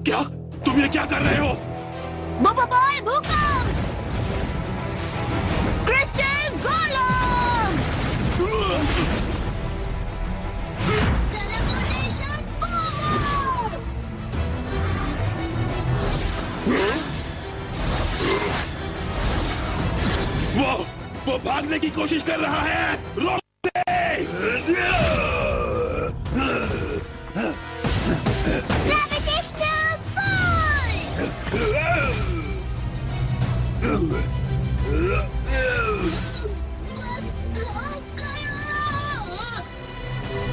क्या? तुम ये क्या कर रहे हो? बोबो बॉय भूकंप, क्रिस्टल गोलम, टेलीपोर्टेशन पावर। वो भागने की कोशिश कर रहा है, रोक दे। ग्रेविटेशनल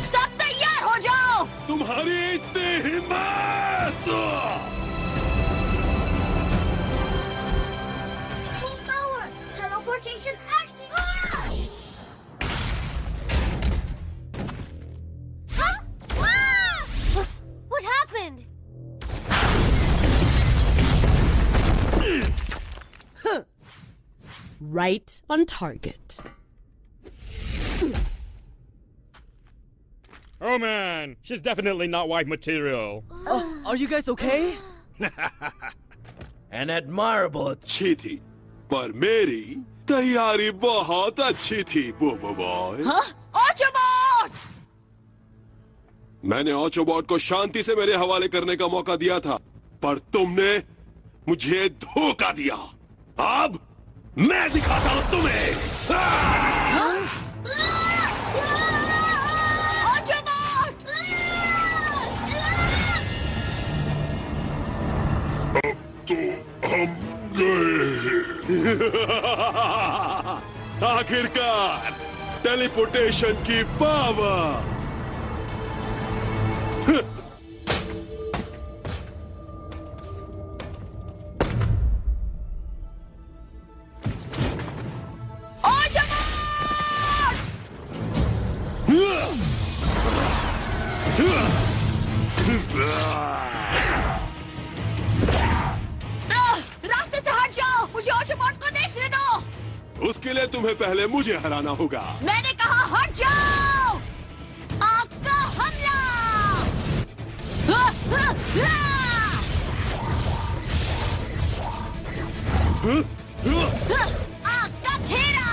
सब तैयार हो जाओ। तुम्हारी इतनी हिम्मत! teleportation active. Huh? Ah! What happened? Right on target. Oh man, she's definitely not wife material. Are you guys okay? An admirable अच्छी थी, पर मेरी तैयारी बहुत अच्छी थी बोबो बॉय। ऑटोबॉट! मैंने ऑटोबॉट को शांति से मेरे हवाले करने का मौका दिया था, पर तुमने मुझे धोखा दिया। अब मैं दिखाता हूँ तुम्हें। अब तो हम गए। आखिरकार टेलीपोर्टेशन की पावर। रास्ते से हट जाओ, मुझे ऑटोबॉट को देखने दो। उसके लिए तुम्हें पहले मुझे हराना होगा। मैंने कहा हट जाओ। आग का हमला। आग का घेरा।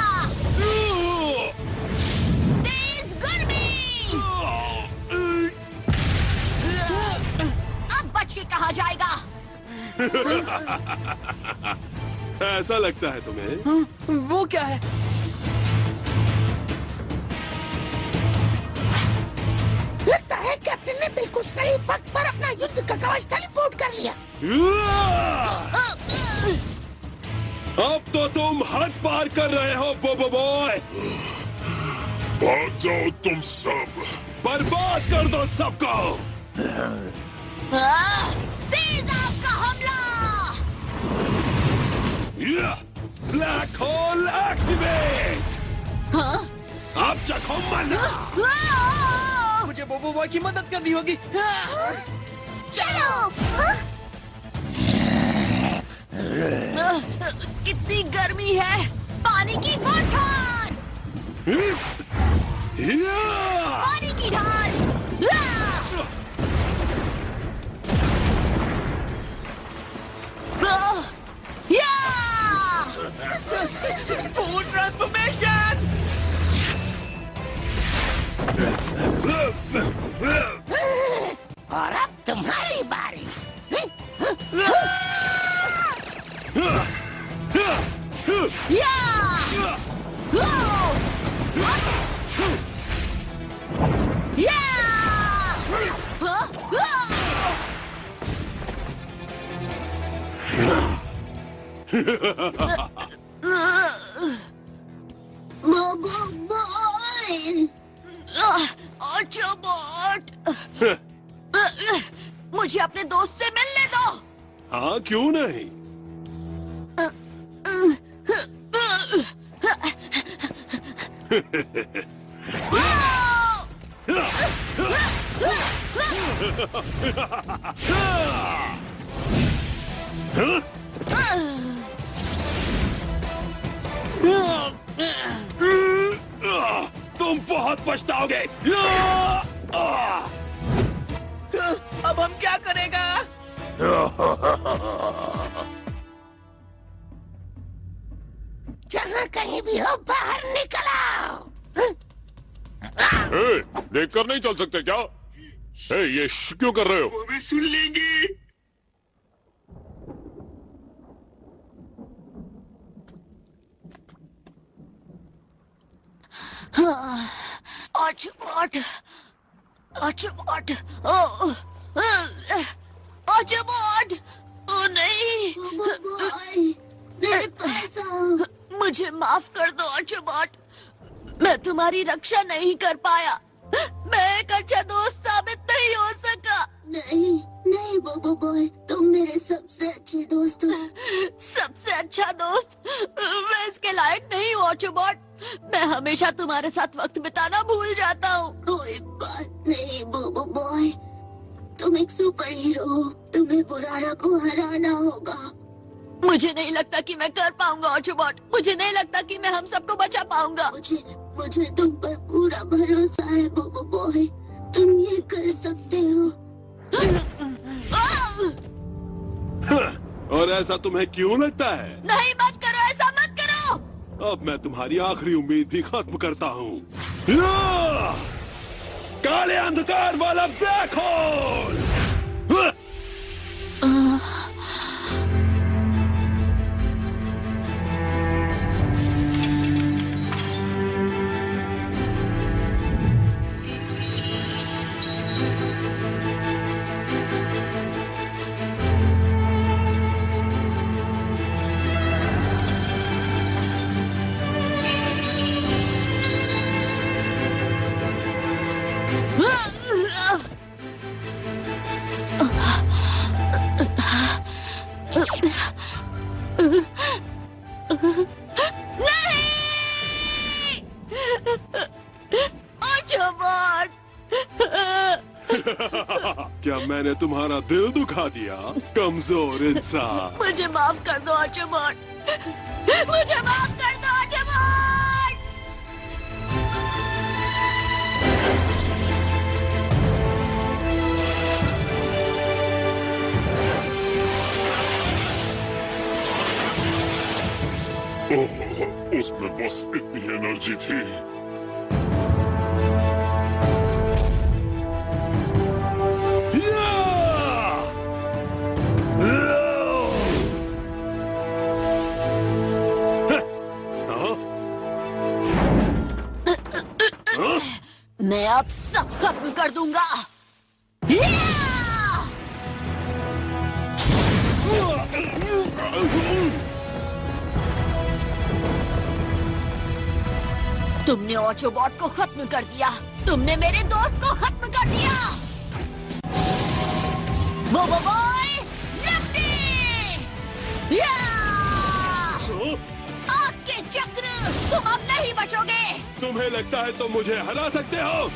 तेज गर्मी। अब बच के कहा जाएगा। ऐसा लगता है तुम्हें? वो क्या है? लगता है कैप्टन ने बिल्कुल सही वक्त पर अपना युद्ध का कवच टेलीपोर्ट कर लिया। अब तो तुम हद पार कर रहे हो बोबो बॉय। भाग जाओ तुम सब, बर्बाद कर दो सबको। तेज आग का हमला। Black hole activate. अब चखो मजा। मुझे बोबो बॉय की मदद करनी होगी। चलो। कितनी गर्मी है, पानी की बौछार। पानी की ढाल। Full transformation. और अब बोबो बॉय। ऑटोबॉट, मुझे अपने दोस्त से मिलने दो। हाँ, क्यों नहीं? तुम बहुत पछताओगे। अब हम क्या करेगा? जहाँ कहीं भी हो बाहर निकल आओ। देखकर नहीं चल सकते क्या? ये क्यों कर रहे हो? वो भी सुन लेंगे। ऑटोबॉट, ऑटोबॉट, ऑटोबॉट, ओ नहीं। बोबो बॉय, मेरे पास आओ। मुझे माफ कर दो ऑटोबॉट, मैं तुम्हारी रक्षा नहीं कर पाया। मैं एक अच्छा दोस्त साबित नहीं हो सका। नहीं नहीं बोबो बॉय, तुम मेरे सबसे अच्छे दोस्त हो। सबसे अच्छा दोस्त? मैं इसके लायक नहीं हूँ ऑटोबॉट। मैं हमेशा तुम्हारे साथ वक्त बिताना भूल जाता हूँ। कोई बात नहीं बोबो बॉय, तुम एक सुपर हीरो हो, तुम्हें बुरारा को हराना होगा। मुझे नहीं लगता कि मैं कर पाऊंगा ऑटोबॉट। मुझे नहीं लगता कि मैं हम सबको बचा पाऊंगा। मुझे तुम पर पूरा भरोसा है बोबो बॉय, तुम ये कर सकते हो। और ऐसा तुम्हें क्यों लगता है? नहीं, मत करो, ऐसा मत करो। अब मैं तुम्हारी आखिरी उम्मीद भी खत्म करता हूँ। काले अंधकार वाला ब्लैक होल। क्या मैंने तुम्हारा दिल दुखा दिया, कमजोर इंसान? मुझे माफ कर दो ऑटोबॉट, मुझे माफ कर दो ऑटोबॉट। ओह, उसमें बस इतनी एनर्जी थी। मैं अब सब खत्म कर दूंगा। तुमने ऑटोबॉट को खत्म कर दिया, तुमने मेरे दोस्त को खत्म कर दिया। बोबो बॉय, लेफ्टी, आग के चक्र, तुम अब नहीं बचोगे। तुम्हें लगता है तुम मुझे हरा सकते हो?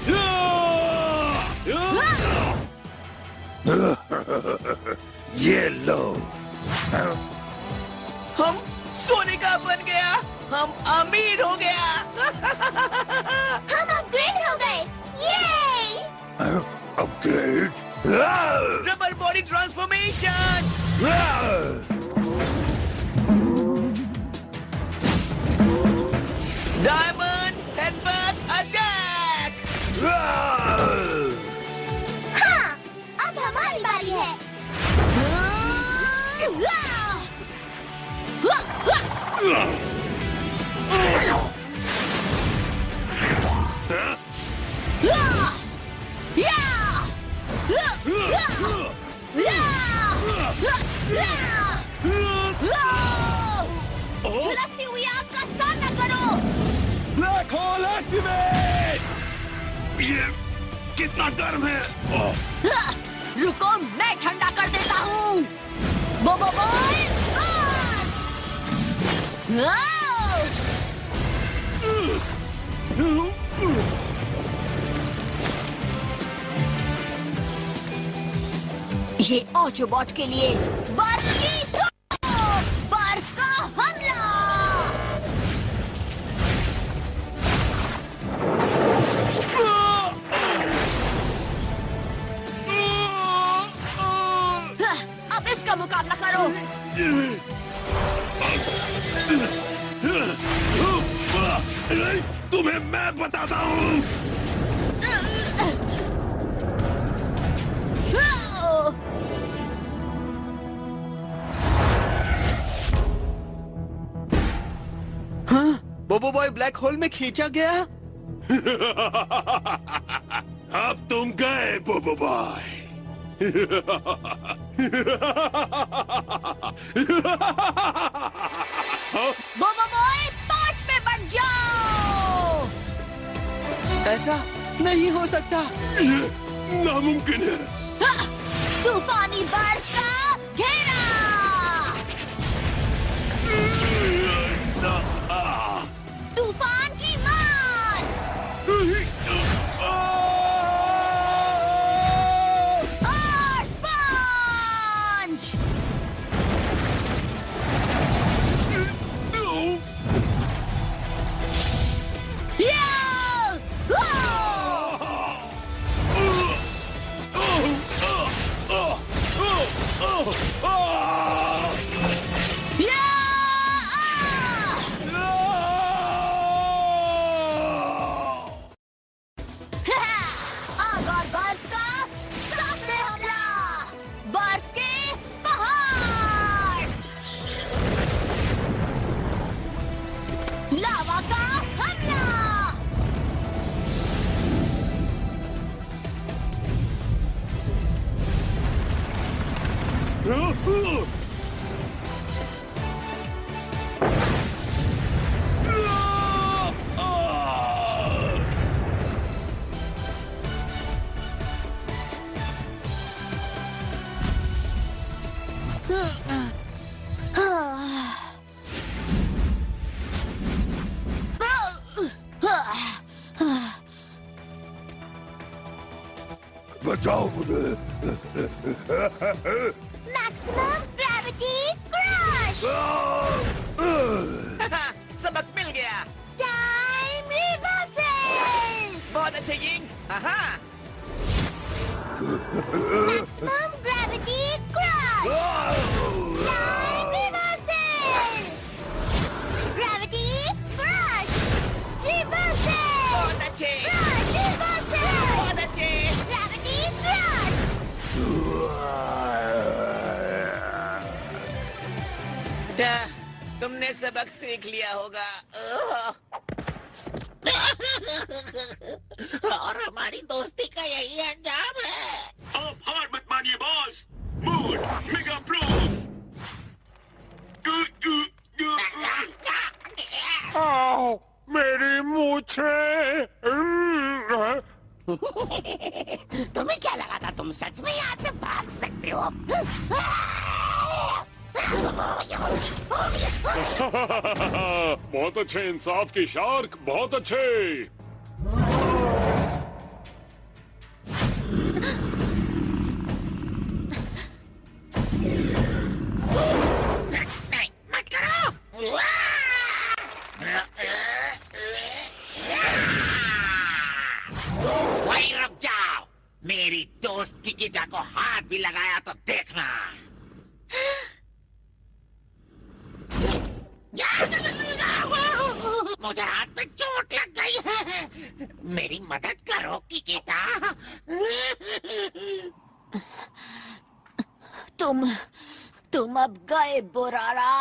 ये लो। हम सोने का बन गया, हम अमीर हो गया। हम अपग्रेड हो गए। ये upgrade? Double body transformation. Diamond headbutt attack. हाँ, अब हमारी बारी है। Black hole activate! ये कितना गर्म है। रुको, मैं ठंडा कर देता हूँ। बोबो बॉय, ये ऑटोबॉट के लिए बर्फ की बर्फ का हमला। अब इसका मुकाबला करो। तुम्हें मैं बताता हूँ। हाँ, बोबो बॉय ब्लैक होल में खींचा गया। अब तुम गए बोबो बॉय। बोबो बॉय, टॉर्च में बन जाओ। ऐसा नहीं हो सकता। ये नामुमकिन है। तूफानी बर्फ का घेरा। तूफान की मार। अर्थ पंच। आग और बर्फ का सामने हमला। बर्फ के पहाड़। लावा का हमला। बचाओ मुझे। Maximum gravity crush. सबक मिल गया। Time reversal. बहुत अच्छे यिंग। आहा। Maximum gravity crush. Time reversal. Gravity crush. Reversal. बहुत अच्छे। Crush reversal. बहुत अच्छे। Gravity crush. तुमने सबक सीख लिया होगा। और हमारी दोस्ती का यही अंजाम है। आप हार मत मानिए बॉस। Mood mega pro. आओ, मेरी मूछें। तुम्हें क्या लगा था तुम सच में यहाँ से भाग सकते हो? बहुत अच्छे इंसाफ की शार्क, बहुत अच्छे। नहीं, मत करो। वहीं रुक जाओ। मेरी दोस्त की गीता को हाथ भी लगाया तो देखना। मुझे हाथ में चोट लग गई है। मेरी मदद करो किकीता। तुम अब गए बुरारा।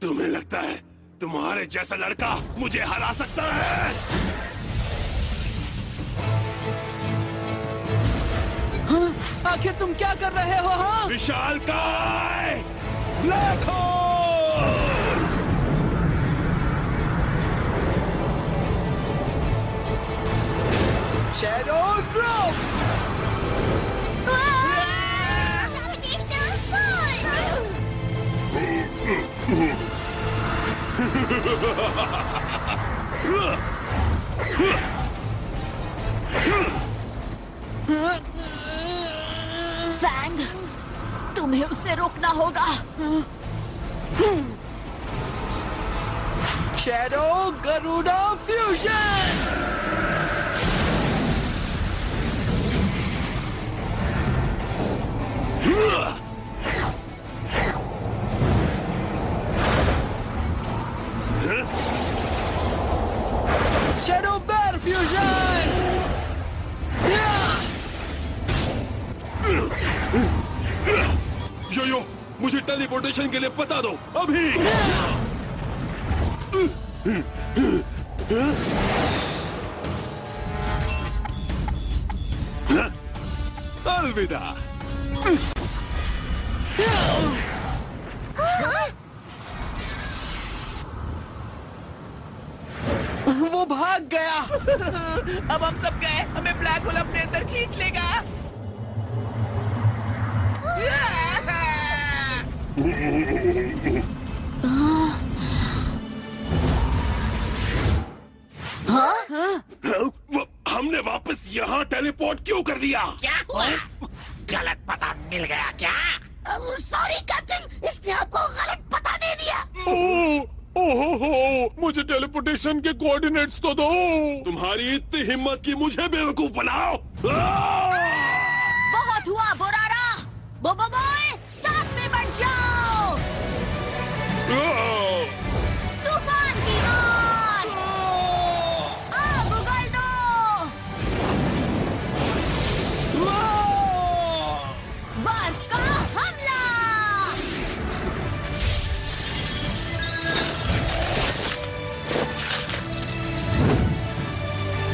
तुम्हें लगता है तुम्हारे जैसा लड़का मुझे हरा सकता है? हाँ? आखिर तुम क्या कर रहे हो? हाँ? विशालकाय black hole! Shadow drops! Fang, तुम्हें उससे रोकना होगा। Shadow Garuda fusion! Shadow bear fusion! Yo मुझे टेलीपोर्टेशन के लिए बता दो अभी। अलविदा। वो भाग गया। अब हम सब गए, हमें ब्लैक होल अपने अंदर खींच लेगा। हमने वापस यहाँ टेलीपोर्ट क्यों कर दिया? क्या हुआ? गलत पता मिल गया क्या? सॉरी कैप्टन, इसने आपको गलत पता दे दिया। ओहो, मुझे टेलीपोर्टेशन के कोऑर्डिनेट्स तो दो। तुम्हारी इतनी हिम्मत की मुझे बेवकूफ बनाओ। बहुत हुआ बोरारा। बोबो बॉय, साथ में बढ़ जाओ। तूफान की मार। आग उगल दो। बर्फ का हमला।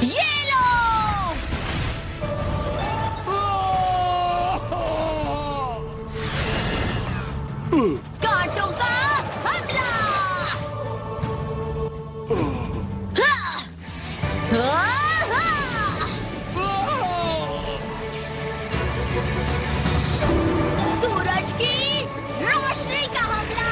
ये लो। कांटों का हमला। सूरज की रोशनी का हमला।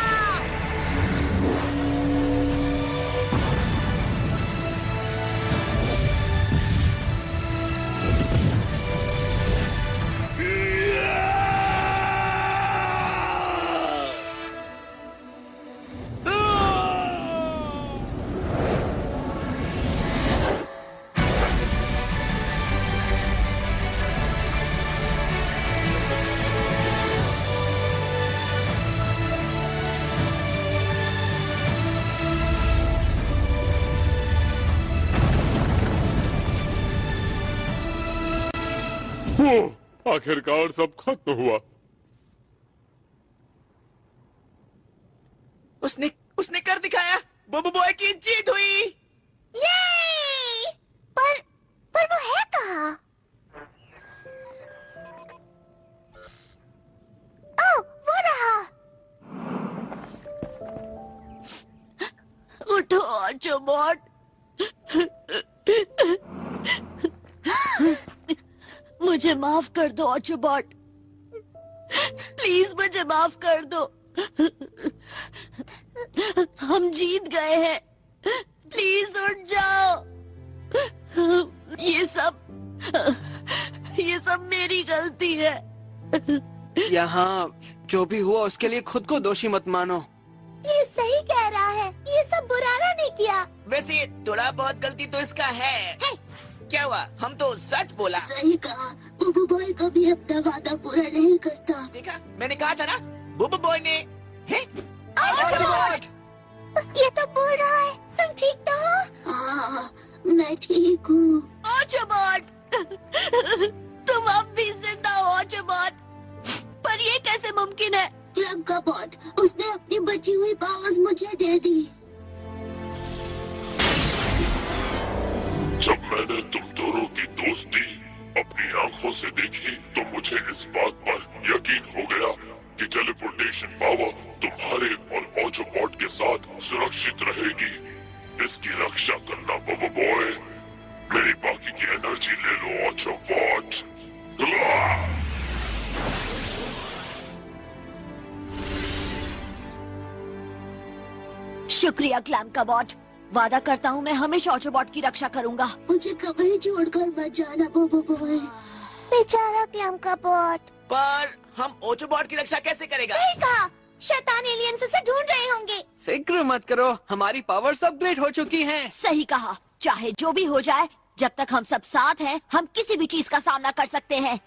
आखिरकार सब खत्म हुआ। उसने कर दिखाया। बोबो बॉय की जीत हुई। ये! पर वो है कहाँ? ओह, वो रहा। उठो ऑटोबॉट। मुझे माफ कर दो ऑटोबॉट। प्लीज मुझे माफ कर दो। हम जीत गए हैं। प्लीज उठ जाओ। ये सब मेरी गलती है। यहाँ जो भी हुआ उसके लिए खुद को दोषी मत मानो। ये सही कह रहा है। ये सब बुरारा ने किया। वैसे थोड़ा बहुत गलती तो इसका है। क्या हुआ? हम तो सच बोला। सही कहा। बोबो बॉय कभी अपना वादा पूरा नहीं करता। देखा, मैंने कहा था ना। बोबो बॉय ने ये तो बोल रहा है। तुम ठीक तो हो? हाँ, मैं ठीक हूँ। ऑटोबॉट, तुम अब भी जिंदा हो ऑटोबॉट। पर ये कैसे मुमकिन है? क्लब का बॉट, उसने अपनी बची हुई पावर्स मुझे दे दी। जब मैंने तुम दोनों की दोस्ती अपनी आंखों आंखों से देखी तो मुझे इस बात पर यकीन हो गया कि टेलीपोर्टेशन पावर तुम्हारे और ऑटोबॉट के साथ सुरक्षित रहेगी। इसकी रक्षा करना बोबो बॉय। मेरी बाकी की एनर्जी ले लो ऑटोबॉट। शुक्रिया क्लैम का बॉट। वादा करता हूँ मैं हमेशा ऑटोबॉट की रक्षा करूँगा। मुझे कभी छोड़कर मत जाना बोबो बॉय। बेचारा क्लैम का बॉट। पर हम ऑटोबॉट की रक्षा कैसे करेगा? सही कहा, शैतान एलियंस उसे ढूंढ रहे होंगे। फिक्र मत करो, हमारी पावर्स अपग्रेड हो चुकी हैं। सही कहा, चाहे जो भी हो जाए, जब तक हम सब साथ हैं, हम किसी भी चीज का सामना कर सकते हैं।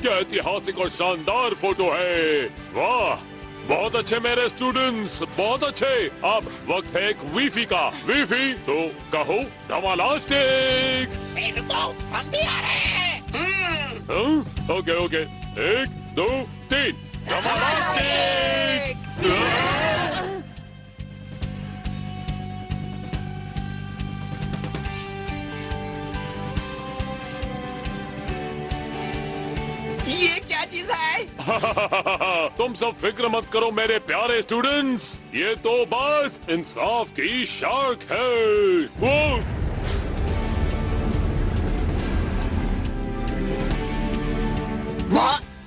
क्या ऐतिहासिक और शानदार फोटो है। वाह, बहुत अच्छे मेरे स्टूडेंट्स, बहुत अच्छे। अब वक्त है एक वीफी का। वीफी तो कहो धमालास्टिक। हम भी आ रहे हैं। Okay okay, 1 2 3 धमालास्टिक। ये क्या चीज है? तुम सब फिक्र मत करो मेरे प्यारे स्टूडेंट्स, ये तो बस इंसाफ की शार्क है।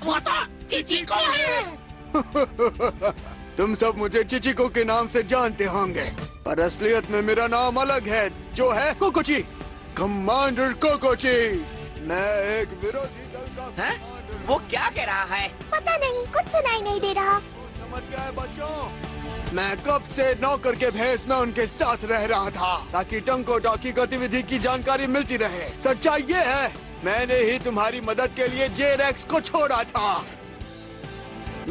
वो तो चिचिको है। तुम सब मुझे चिचिको के नाम से जानते होंगे, पर असलियत में मेरा नाम अलग है, जो है कोकोची, कमांडर कोकोची। मैं एक विरोधी दल का वो क्या कह रहा है? पता नहीं, कुछ सुनाई नहीं दे रहा। समझ गए बच्चों? मैं कब से नौकर के भेष में उनके साथ रह रहा था, ताकि टंको की गतिविधि की जानकारी मिलती रहे। सच्चाई ये है, मैंने ही तुम्हारी मदद के लिए जे-रेक्स को छोड़ा था।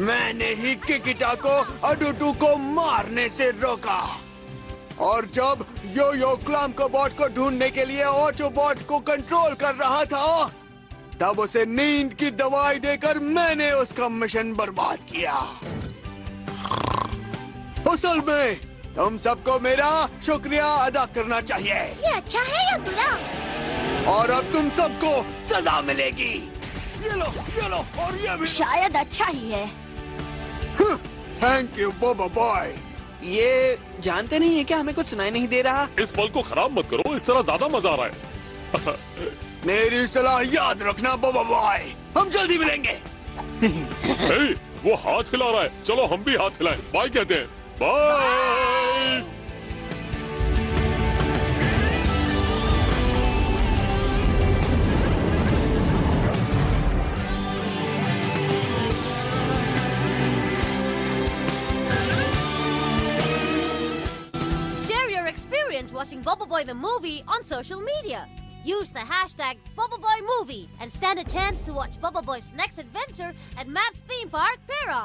मैंने ही किकिटा को अडुटू को मारने से रोका। और जब यो क्लैम को बॉट को ढूंढने के लिए ऑटोबॉट को कंट्रोल कर रहा था, तब उसे नींद की दवाई देकर मैंने उसका मिशन बर्बाद किया। असल में तुम सबको मेरा शुक्रिया अदा करना चाहिए। ये अच्छा है या बुरा? और अब तुम सबको सजा मिलेगी। ये लो और ये भी। शायद अच्छा ही है। थैंक यू बोबो बॉय। ये जानते नहीं है क्या हमें कुछ सुनाई नहीं दे रहा? इस पल को खराब मत करो, इस तरह ज्यादा मजा आ रहा है। मेरी सलाह याद रखना बोबो बॉय, हम जल्दी मिलेंगे। हे, वो हाथ हिला रहा है, चलो हम भी हाथ हिलाएं। बाय कहते हैं। Bye. Watching Bobo Boy the movie on social media. Use the hashtag BoboBoyMovie and stand a chance to watch Bobo Boy's next adventure at Map's theme park, Para.